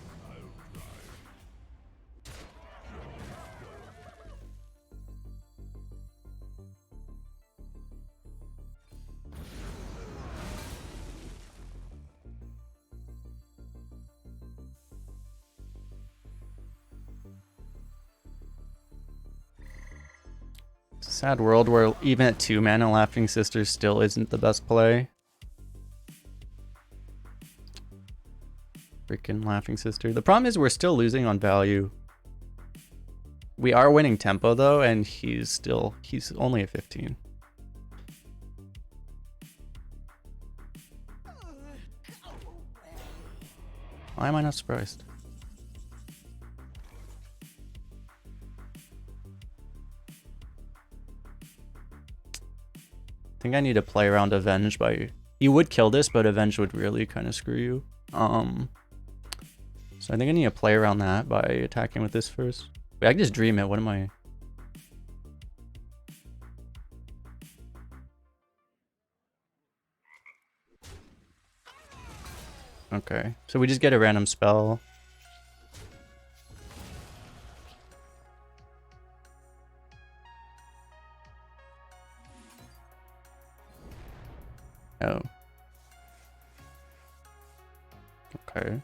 It's a sad world where even at 2 mana, Laughing Sister still isn't the best play. Freaking Laughing Sister. The problem is we're still losing on value. We are winning tempo though, and he's only at 15. Why am I not surprised? I think I need to play around Avenge by... You would kill this, but Avenge would really kind of screw you. So I think I need to play around that by attacking with this first. Wait, I can just dream it. What am I... Okay, so we just get a random spell. Oh. Okay.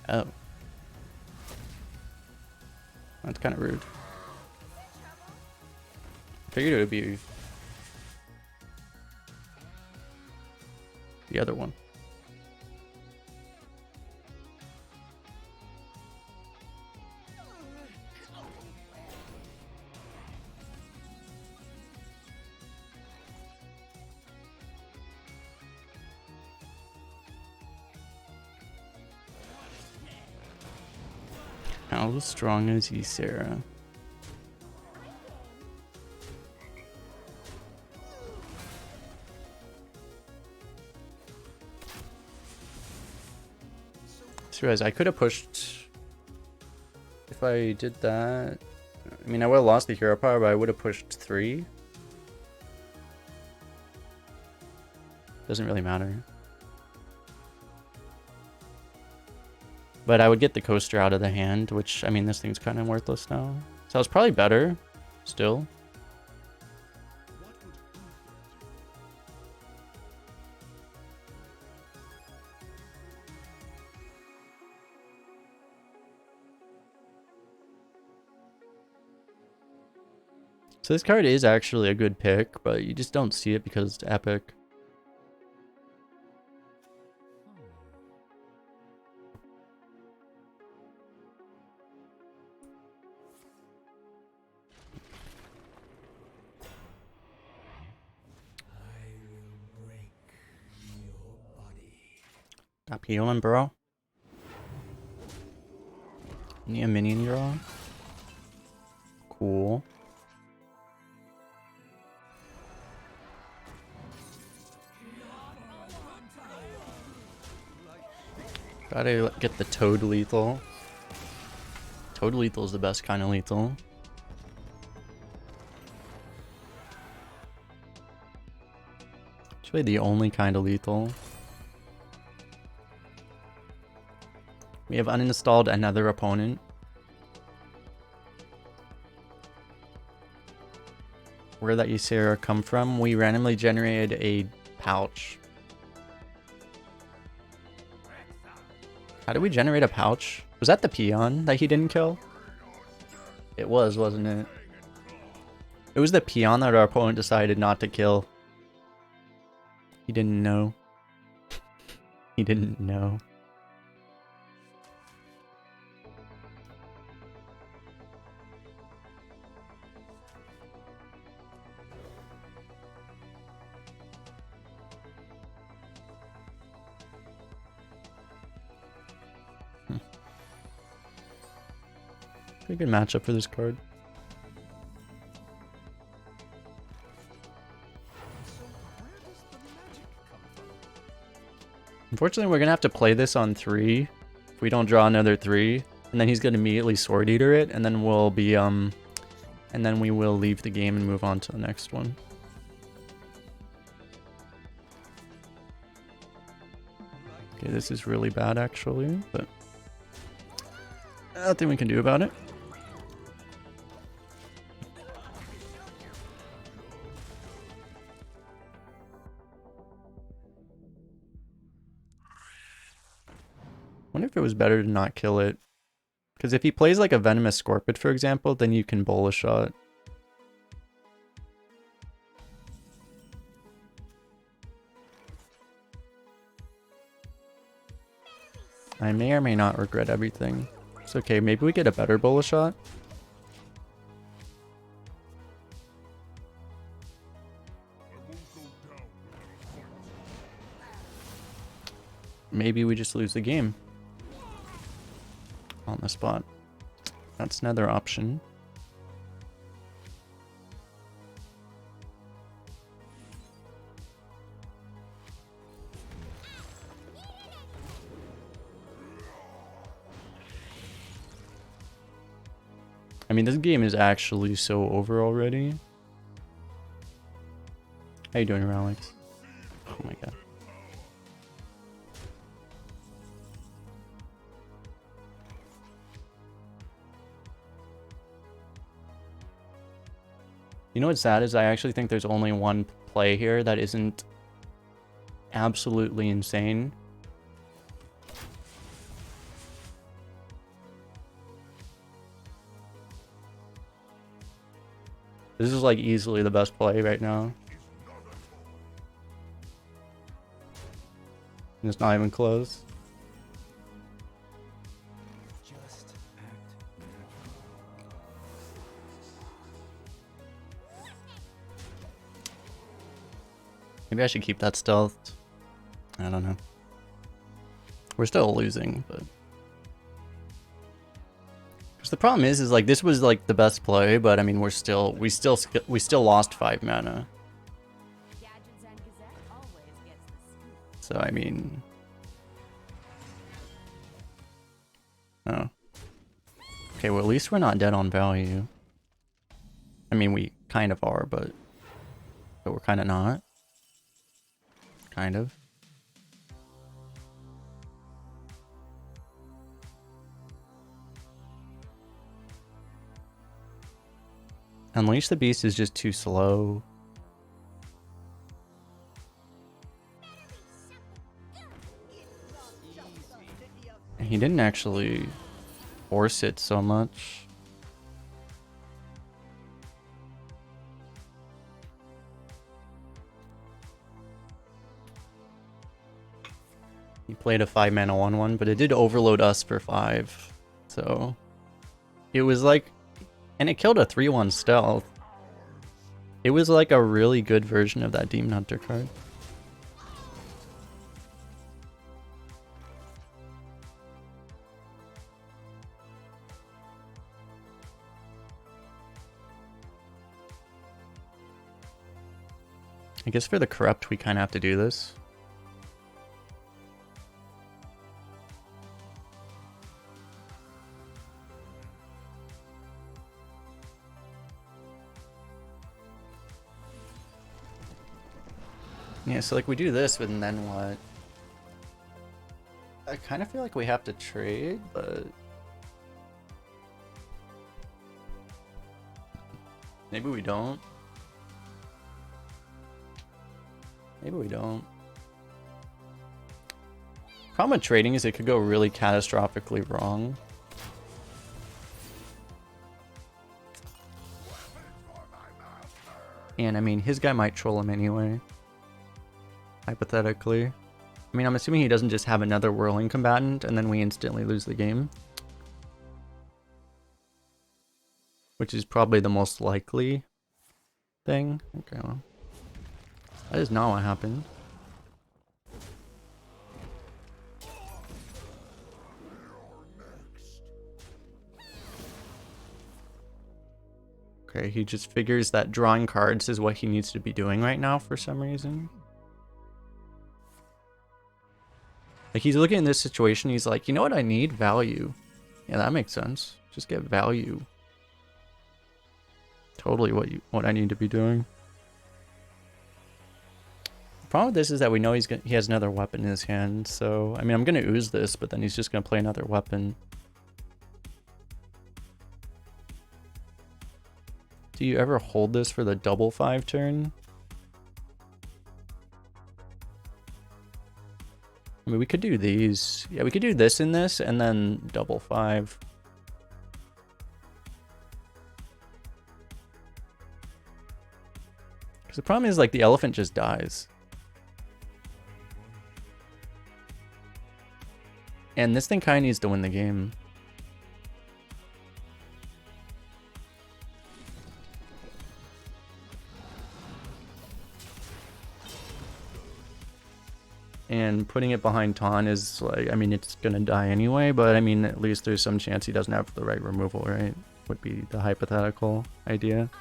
Oh. That's kind of rude. I figured it would be the other one. How strong is he, Sarah? Just realized I could have pushed if I did that. I mean, I would have lost the hero power, but I would have pushed 3. Doesn't really matter. But I would get the coaster out of the hand, which, I mean, this thing's kind of worthless now. So it's probably better, still. So this card is actually a good pick, but you just don't see it because it's epic. Stop healing, bro. Need a minion draw. Cool. Gotta get the toad lethal. Toad lethal is the best kind of lethal. Actually, the only kind of lethal. We have uninstalled another opponent. Where that Ysera come from? We randomly generated a pouch. How did we generate a pouch? Was that the peon that he didn't kill? It was, wasn't it? It was the peon that our opponent decided not to kill. He didn't know. He didn't know. Pretty good matchup for this card. Unfortunately, we're gonna have to play this on 3 if we don't draw another 3, and then he's gonna immediately Sword Eater it, and then we'll be and then we will leave the game and move on to the next one. Okay, this is really bad actually, but nothing we can do about it. Wonder if it was better to not kill it. Because if he plays like a Venomous Scorpion, for example, then you can bowl a shot. I may or may not regret everything. It's okay, maybe we get a better bowl a shot. Maybe we just lose the game. On the spot. That's another option. I mean, this game is actually so over already. How you doing, Alex? Oh my god. You know what's sad is I actually think there's only one play here that isn't absolutely insane. This is like easily the best play right now. And it's not even close. Maybe I should keep that stealth. I don't know. We're still losing, but because the problem is like this was like the best play, but I mean we still lost 5 mana. So I mean, oh, okay. Well, at least we're not dead on value. I mean, we kind of are, but we're kind of not. Kind of. Unleash the Beast is just too slow. He didn't actually force it so much. He played a 5 mana 1/1, but it did overload us for 5. So it was like, and it killed a 3/1 stealth. It was like a really good version of that Demon Hunter card. I guess for the Corrupt, we kind of have to do this. Yeah, so like we do this, but then what? I kind of feel like we have to trade, but maybe we don't. Maybe we don't. Problem with trading is it could go really catastrophically wrong. And I mean, his guy might troll him anyway. Hypothetically. I mean, I'm assuming he doesn't just have another whirling combatant and then we instantly lose the game. Which is probably the most likely thing. Okay, well. That is not what happened. Okay, he just figures that drawing cards is what he needs to be doing right now for some reason. Like, he's looking in this situation, he's like, you know what I need? Value. Yeah, that makes sense. Just get value. Totally what I need to be doing. The problem with this is that we know he has another weapon in his hand, so I mean I'm gonna ooze this, but then he's just gonna play another weapon. Do you ever hold this for the double 5 turn? I mean, we could do these. Yeah, we could do this and this, and then double 5. Because the problem is, like, the elephant just dies. And this thing kind of needs to win the game. And putting it behind Taun is like, I mean, it's gonna die anyway, but I mean, at least there's some chance he doesn't have the right removal, right? Would be the hypothetical idea.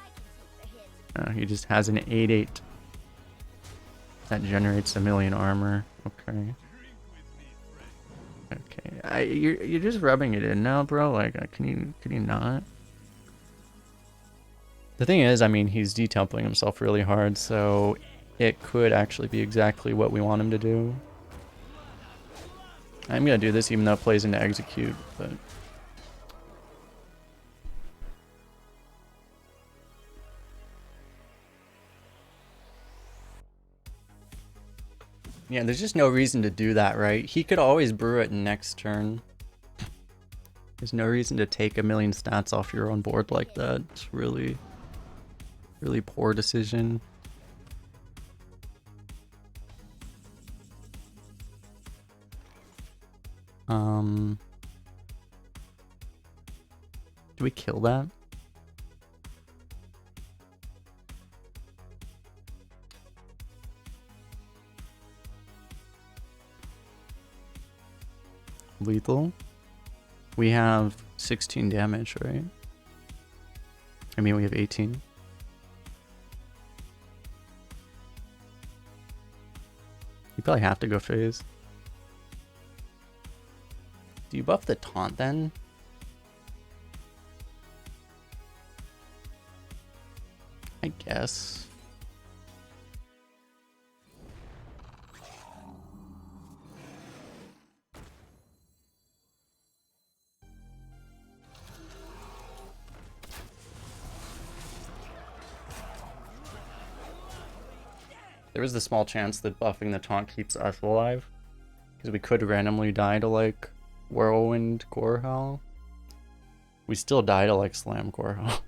He just has an 8/8 that generates 1,000,000 armor. Okay. Okay, you're just rubbing it in now, bro. Like, can you not? The thing is, I mean, he's detempling himself really hard, so it could actually be exactly what we want him to do. I'm gonna do this even though it plays into execute, but yeah, there's just no reason to do that, right? He could always brew it next turn. There's no reason to take 1,000,000 stats off your own board like that, really. Really poor decision. Do we kill that? Lethal. We have 16 damage, right? I mean, we have 18. You probably have to go phase. Do you buff the taunt then? I guess. There is the small chance that buffing the taunt keeps us alive. Because we could randomly die to like Whirlwind Gorehowl. We still die to like Slam Gorehowl.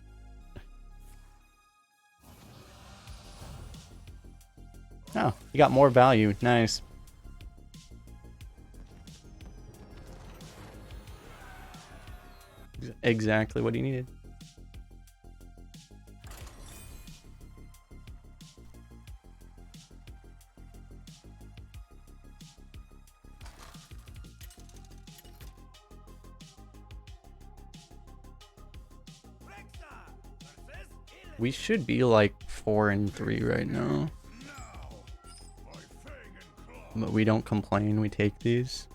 Oh, you got more value. Nice. Exactly what he needed. We should be like 4-3 right now. But we don't complain, we take these.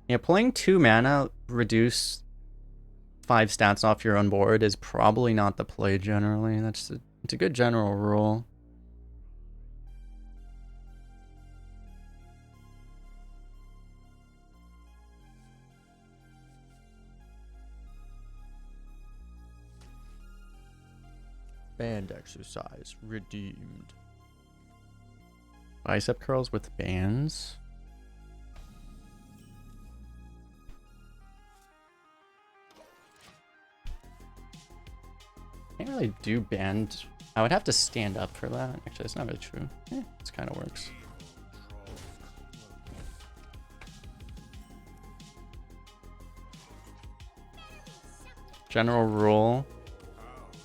Yeah, playing 2 mana, reduce 5 stats off your own board is probably not the play generally. It's a good general rule. Band exercise redeemed. Bicep curls with bands. Can't really do band. I would have to stand up for that. Actually, that's not really true. This kind of works. General rule.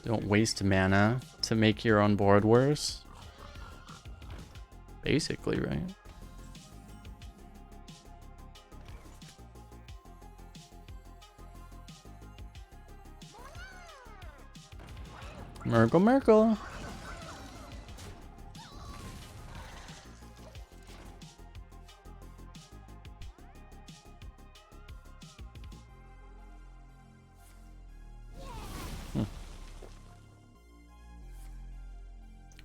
Don't waste mana to make your own board worse. Basically, right? Merkle, Merkle.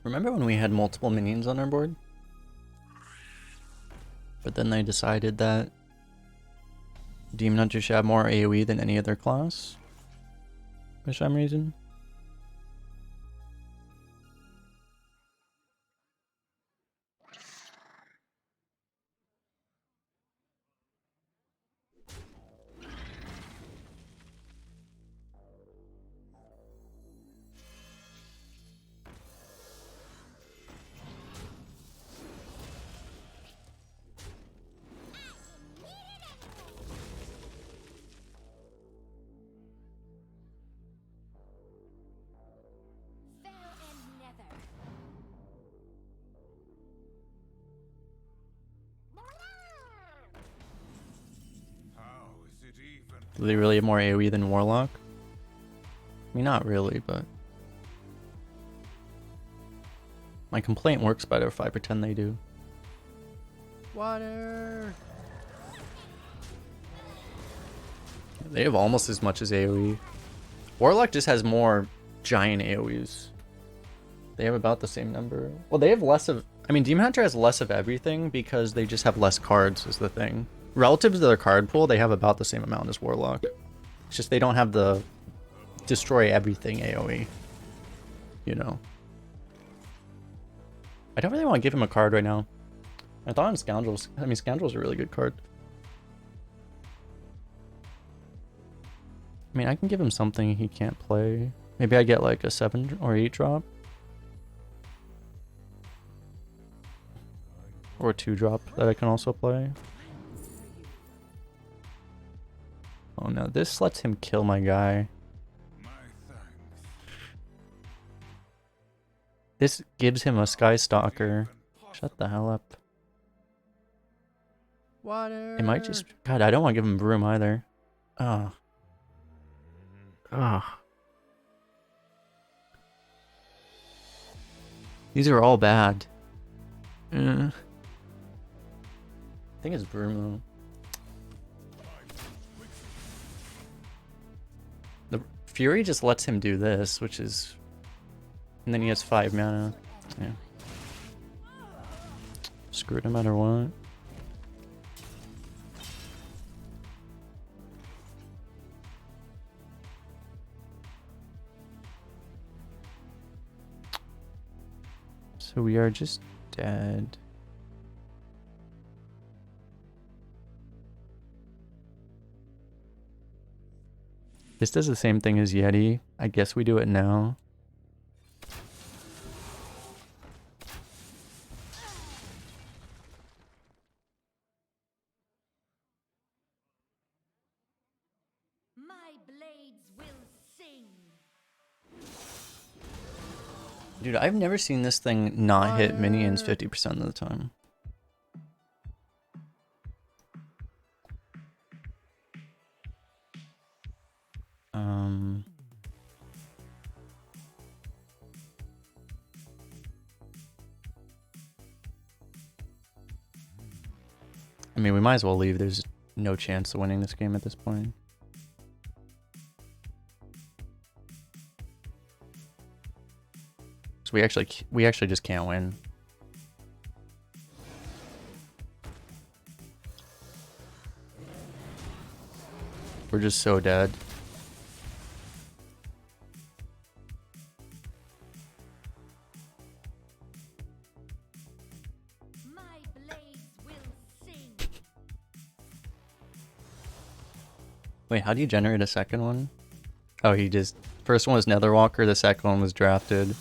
Remember when we had multiple minions on our board? But then they decided that Demon Hunter should have more AoE than any other class? For some reason? Do they really have more AoE than Warlock? I mean, not really, but... My complaint works better if I pretend they do. Water! They have almost as much as AoE. Warlock just has more giant AoEs. They have about the same number. Well, they have less of... I mean, Demon Hunter has less of everything because they just have less cards is the thing. Relative to their card pool, they have about the same amount as Warlock. It's just they don't have the destroy everything AoE. You know. I don't really want to give him a card right now. I thought on Scoundrels. I mean, Scoundrels are a really good card. I mean, I can give him something he can't play. Maybe I get like a 7 or 8 drop. Or a 2 drop that I can also play. Oh no, this lets him kill my guy. This gives him a Sky Stalker. Shut the hell up. Water. It might just... God, I don't want to give him Broom either. Ugh. Ugh. These are all bad. I think it's Broom though. The Fury just lets him do this, which is... And then he has 5 mana. Yeah. Screw it no matter what. So we are just dead. This does the same thing as Yeti. I guess we do it now. My blades will sing. Dude, I've never seen this thing not hit minions 50% of the time. I mean, we might as well leave. There's no chance of winning this game at this point. So we actually just can't win. We're just so dead. My blades will sing. Wait, how do you generate a second one? Oh, he just... First one was Netherwalker, the second one was drafted.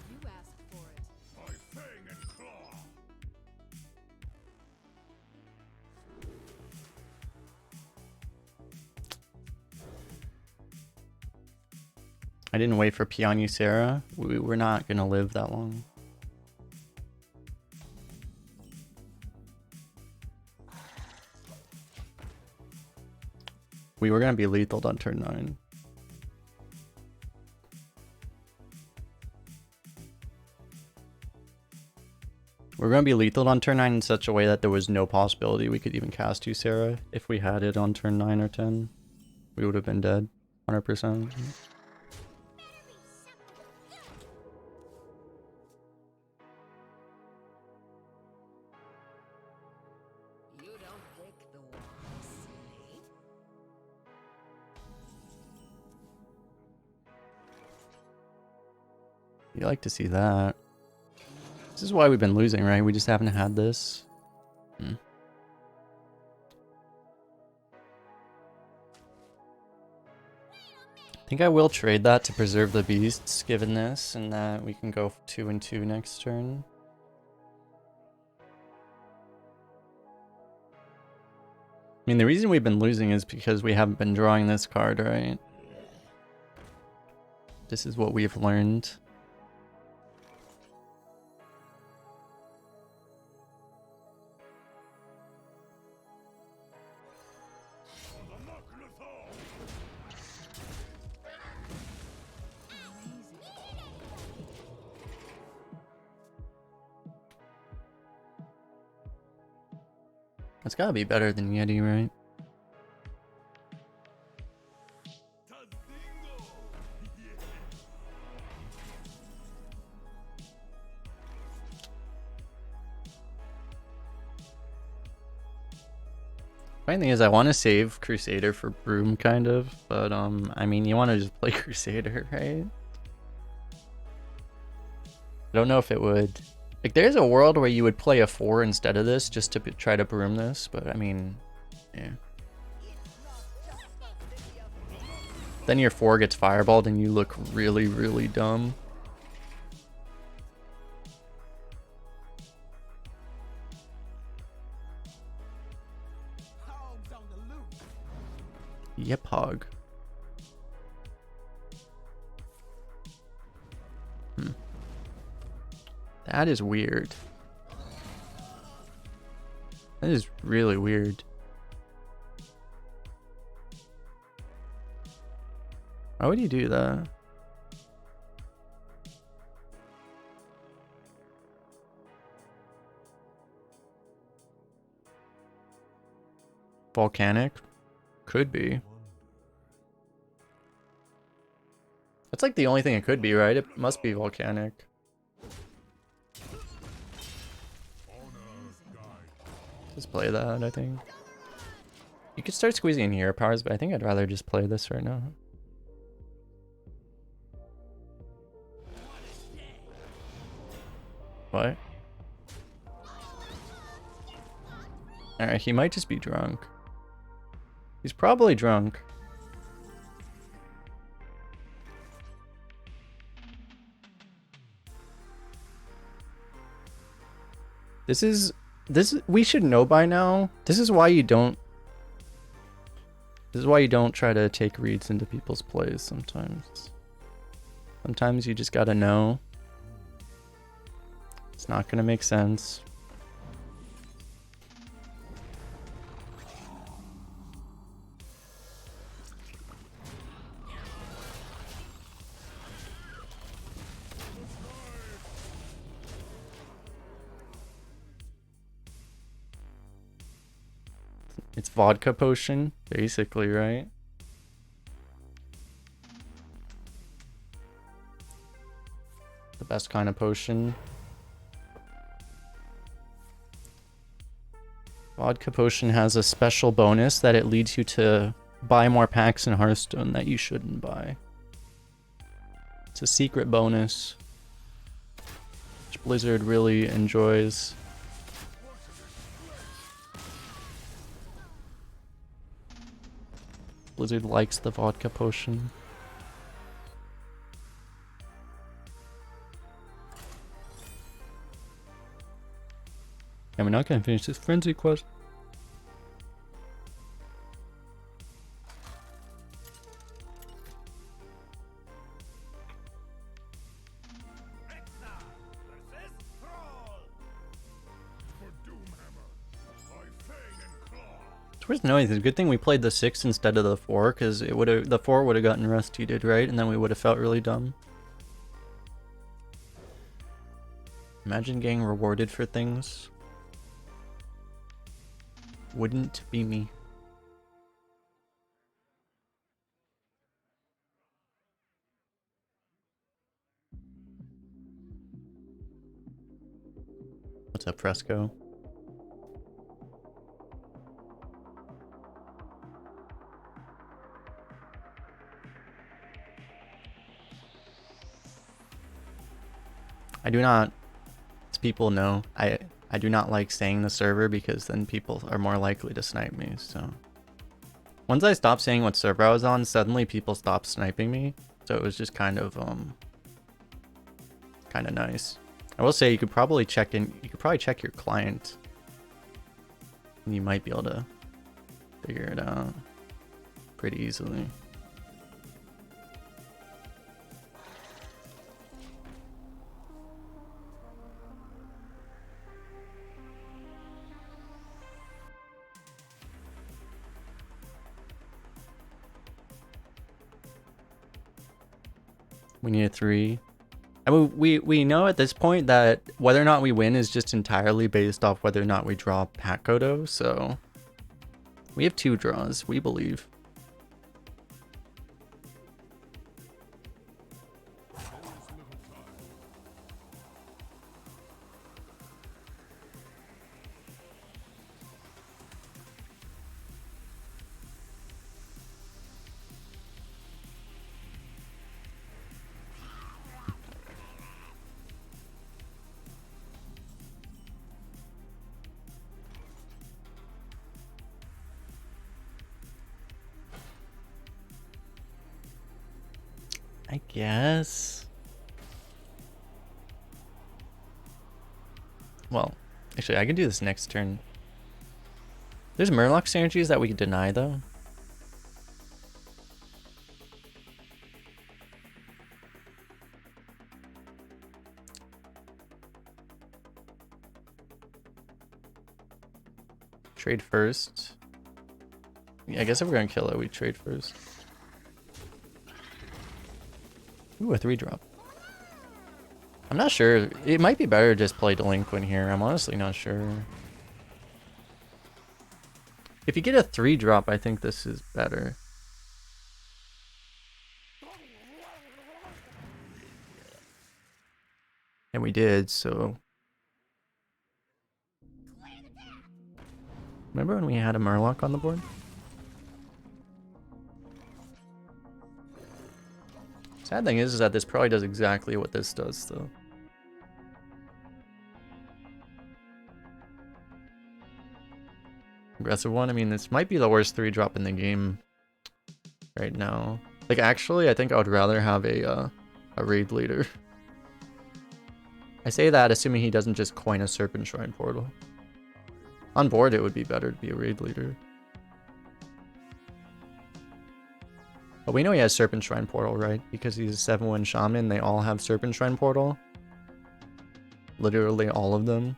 You asked for it. I didn't wait for Pianyu Sarah. We're not gonna live that long. We were gonna be lethal on turn 9. We're gonna be lethal on turn 9 in such a way that there was no possibility we could even cast you, Sarah. If we had it on turn 9 or 10, we would have been dead, 100%. You don't pick the one, silly. You like to see that. This is why we've been losing, right? We just haven't had this. I think I will trade that to preserve the beasts, given this, and that we can go 2 and 2 next turn. I mean, the reason we've been losing is because we haven't been drawing this card, right? This is what we've learned. It's gotta be better than Yeti, right? Funny thing is, I want to save Crusader for Broom, kind of, but I mean, you want to just play Crusader, right? I don't know if it would. Like, there's a world where you would play a 4 instead of this just to try to Broom this, but I mean, yeah. Then your 4 gets fireballed and you look really, really dumb. Yep, hog. That is weird. That is really weird. Why would you do that? Volcanic? Could be. That's like the only thing it could be, right? It must be volcanic. Just play that, I think. You could start squeezing in hero powers, but I think I'd rather just play this right now. What? Alright, he might just be drunk. He's probably drunk. We should know by now. This is why you don't try to take reads into people's plays sometimes. Sometimes you just gotta know. It's not gonna make sense. It's vodka potion, basically, right? The best kind of potion. Vodka potion has a special bonus that it leads you to buy more packs in Hearthstone that you shouldn't buy. It's a secret bonus, which Blizzard really enjoys. Blizzard likes the vodka potion. And we're not gonna finish this frenzy quest. It's worth knowing. It's a good thing we played the 6 instead of the 4, because it would have the 4 would have gotten rusted, right? And then we would have felt really dumb. Imagine getting rewarded for things. Wouldn't be me. What's up, Fresco? I do not, as people know, I do not like saying the server because then people are more likely to snipe me, so. Once I stopped saying what server I was on, suddenly people stopped sniping me. So it was just kind of nice. I will say you could probably check your client. And you might be able to figure it out pretty easily. We need a 3. I mean, we know at this point that whether or not we win is just entirely based off whether or not we draw Pack Kodo, so we have 2 draws, we believe. I guess. Well, actually, I can do this next turn. There's Murloc synergies that we can deny, though. Trade first. Yeah, I guess if we're gonna kill it, we trade first. Ooh, a 3-drop. I'm not sure. It might be better to just play Delinquent here. I'm honestly not sure. If you get a 3-drop, I think this is better. And we did, so... Remember when we had a Murloc on the board? Sad thing is that this probably does exactly what this does, though. Aggressive one? I mean, this might be the worst 3-drop in the game right now. Like, actually, I think I would rather have a raid leader. I say that assuming he doesn't just coin a Serpent Shrine portal. On board, it would be better to be a raid leader. But we know he has Serpent Shrine portal, right? Because he's a 7-1 shaman, they all have Serpent Shrine portal. Literally all of them.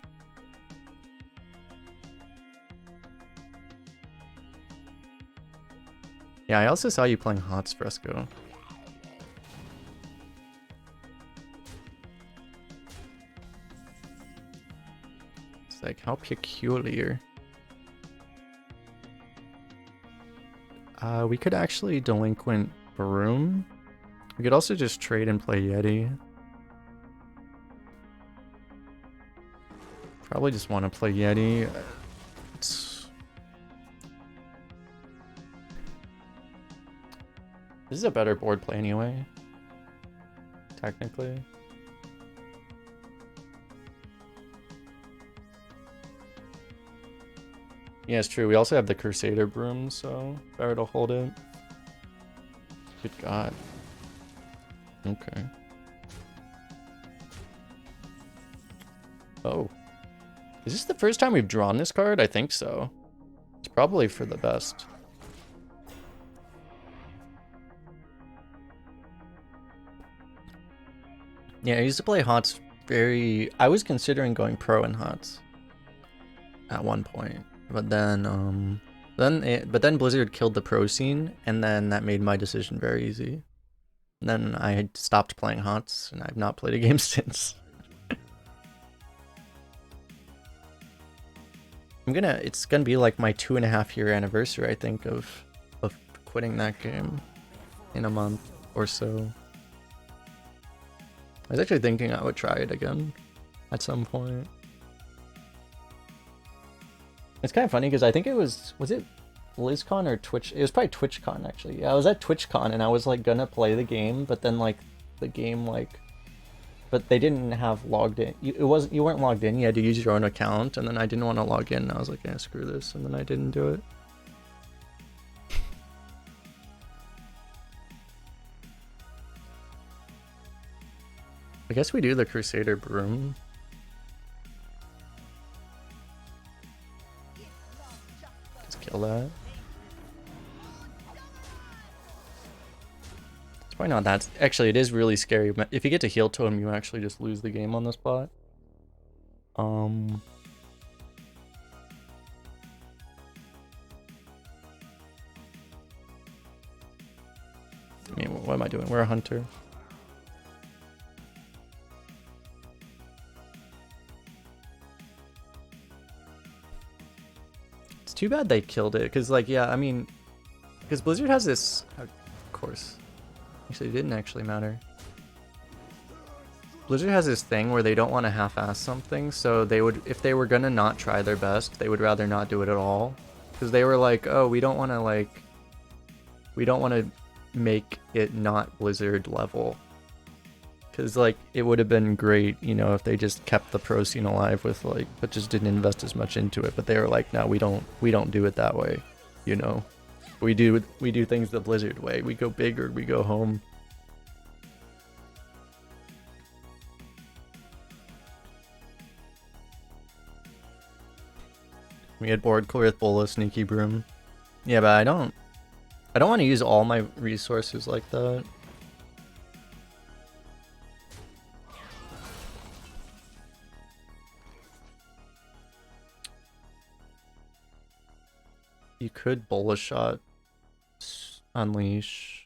Yeah, I also saw you playing Hots Fresco. It's like, how peculiar. We could actually Delinquent Broom. We could also just trade and play Yeti. Probably just want to play Yeti. This is a better board play anyway. Technically. Yeah, it's true. We also have the Crusader Broom, so better to hold it. Good God. Okay. Oh. Is this the first time we've drawn this card? I think so. It's probably for the best. Yeah, I used to play Hots I was considering going pro in Hots at one point. But then, but then Blizzard killed the pro scene, and then that made my decision very easy. And then I had stopped playing Hots, and I've not played a game since. It's gonna be like my 2.5-year anniversary, I think, of quitting that game in a month or so. I was actually thinking I would try it again at some point. It's kind of funny because I think it was it BlizzCon or Twitch? It was probably TwitchCon actually. Yeah, I was at TwitchCon and I was like gonna play the game, but then like the game but they didn't have logged in. You weren't logged in. You had to use your own account, and then I didn't want to log in. I was like, yeah, screw this, and then I didn't do it. I guess we do the Crusader Broom. Just kill that. It's probably not that. Actually, it is really scary. If you get to heal totem, you actually just lose the game on the spot. I mean, what am I doing? We're a hunter. too bad they killed it, because, like, yeah, I mean, because Blizzard has this, of course, actually, it didn't actually matter. Blizzard has this thing where they don't want to half-ass something, so they would, if they were gonna not try their best, they would rather not do it at all. Because they were like, oh, we don't want to, like, we don't want to make it not Blizzard level. Because, like, it would have been great, you know, if they just kept the pro scene alive with, like, but just didn't invest as much into it. But they were like, no, we don't do it that way, you know. We do things the Blizzard way. We go big or we go home. We had board clear with Bolo, Sneaky Broom. Yeah, but I don't want to use all my resources like that. You could Bola shot, unleash.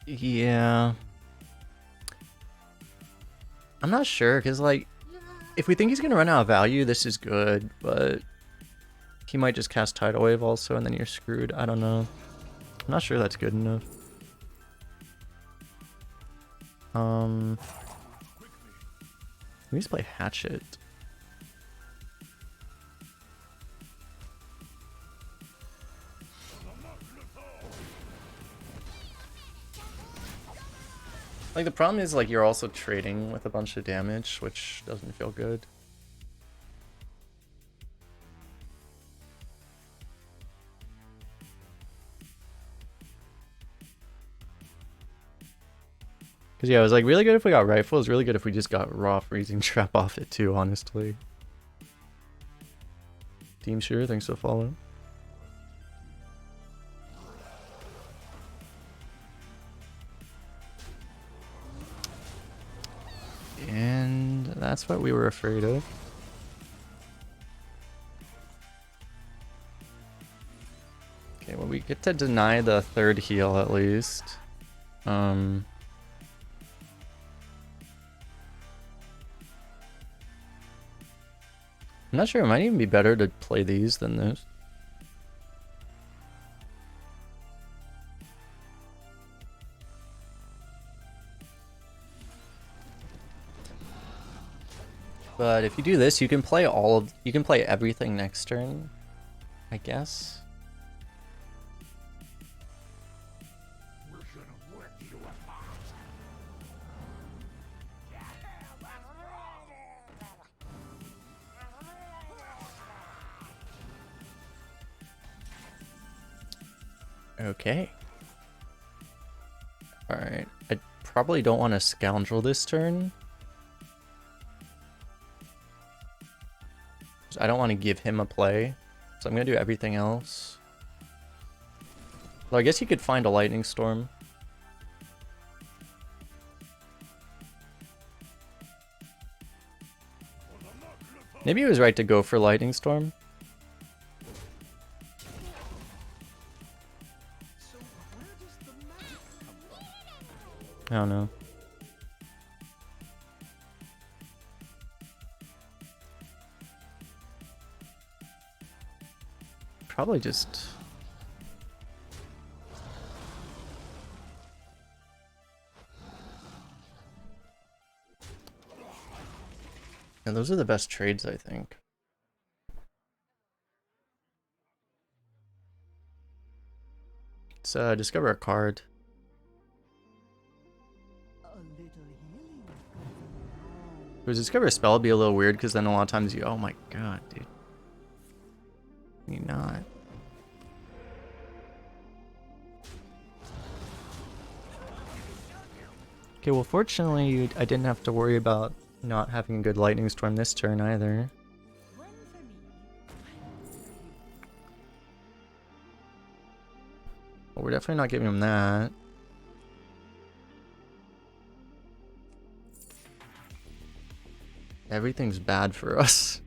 Yeah. I'm not sure, because, like, if we think he's going to run out of value, this is good, but he might just cast Tidal Wave also, and then you're screwed. I don't know. I'm not sure that's good enough. We just play Hatchet. Like, the problem is, like, you're also trading with a bunch of damage, which doesn't feel good. Because, yeah, it was, like, really good if we got Rifle. It was really good if we just got Raw Freezing Trap off it, too, honestly. Team Shooter, thanks for following. And that's what we were afraid of. Okay, well, we get to deny the third heal at least. I'm not sure, it might even be better to play these than this. But if you do this, you can play everything next turn, I guess. Okay. Alright. I probably don't want to Scoundrel this turn. I don't want to give him a play. So I'm going to do everything else. Well, I guess you could find a Lightning Storm. Maybe he was right to go for Lightning Storm. I don't know. Probably just... Yeah, those are the best trades, I think. Let's discover a card. If we discover a spell, it'd be a little weird, because then a lot of times you... Oh my god, dude. Can you not? Okay, well, fortunately, I didn't have to worry about not having a good Lightning Storm this turn either. Well, we're definitely not giving him that. Everything's bad for us.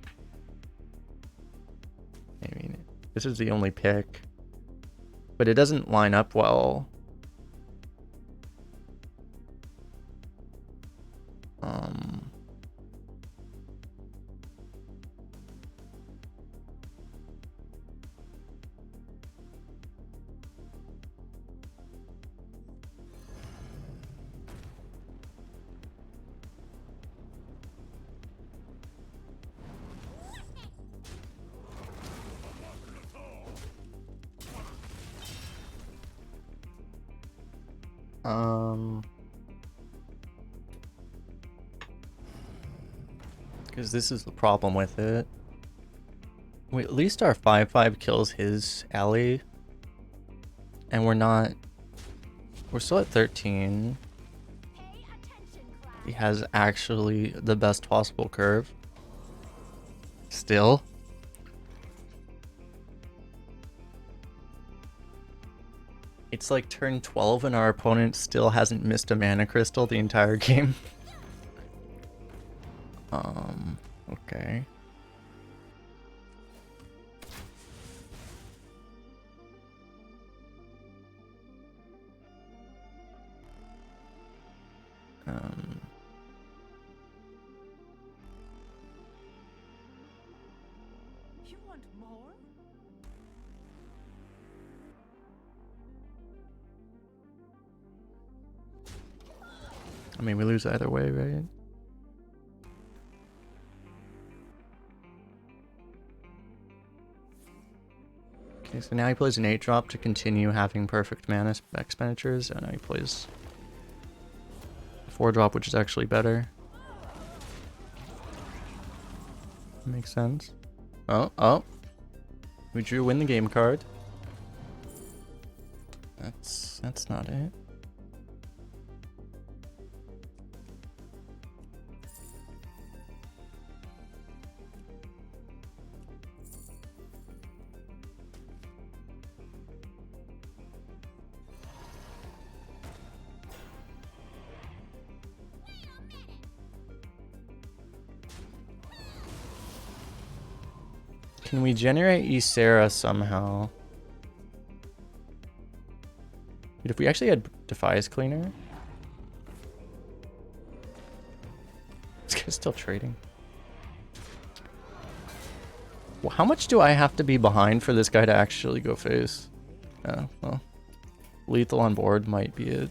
I mean, this is the only pick. But it doesn't line up well. Because this is the problem with it. At least our 5/5 kills his ally. And we're still at 13. He has actually the best possible curve. Still. It's like turn 12 and our opponent still hasn't missed a mana crystal the entire game. Okay. You want more? I mean, we lose either way, right? Okay, so now he plays an 8-drop to continue having perfect mana expenditures, and now he plays a 4-drop, which is actually better. Makes sense. Oh. We drew win the game card. That's not it. Can we generate Ysera somehow? Dude, if we actually had Defias Cleaner. This guy's still trading. Well, how much do I have to be behind for this guy to actually go face? Oh, well. Lethal on board might be it.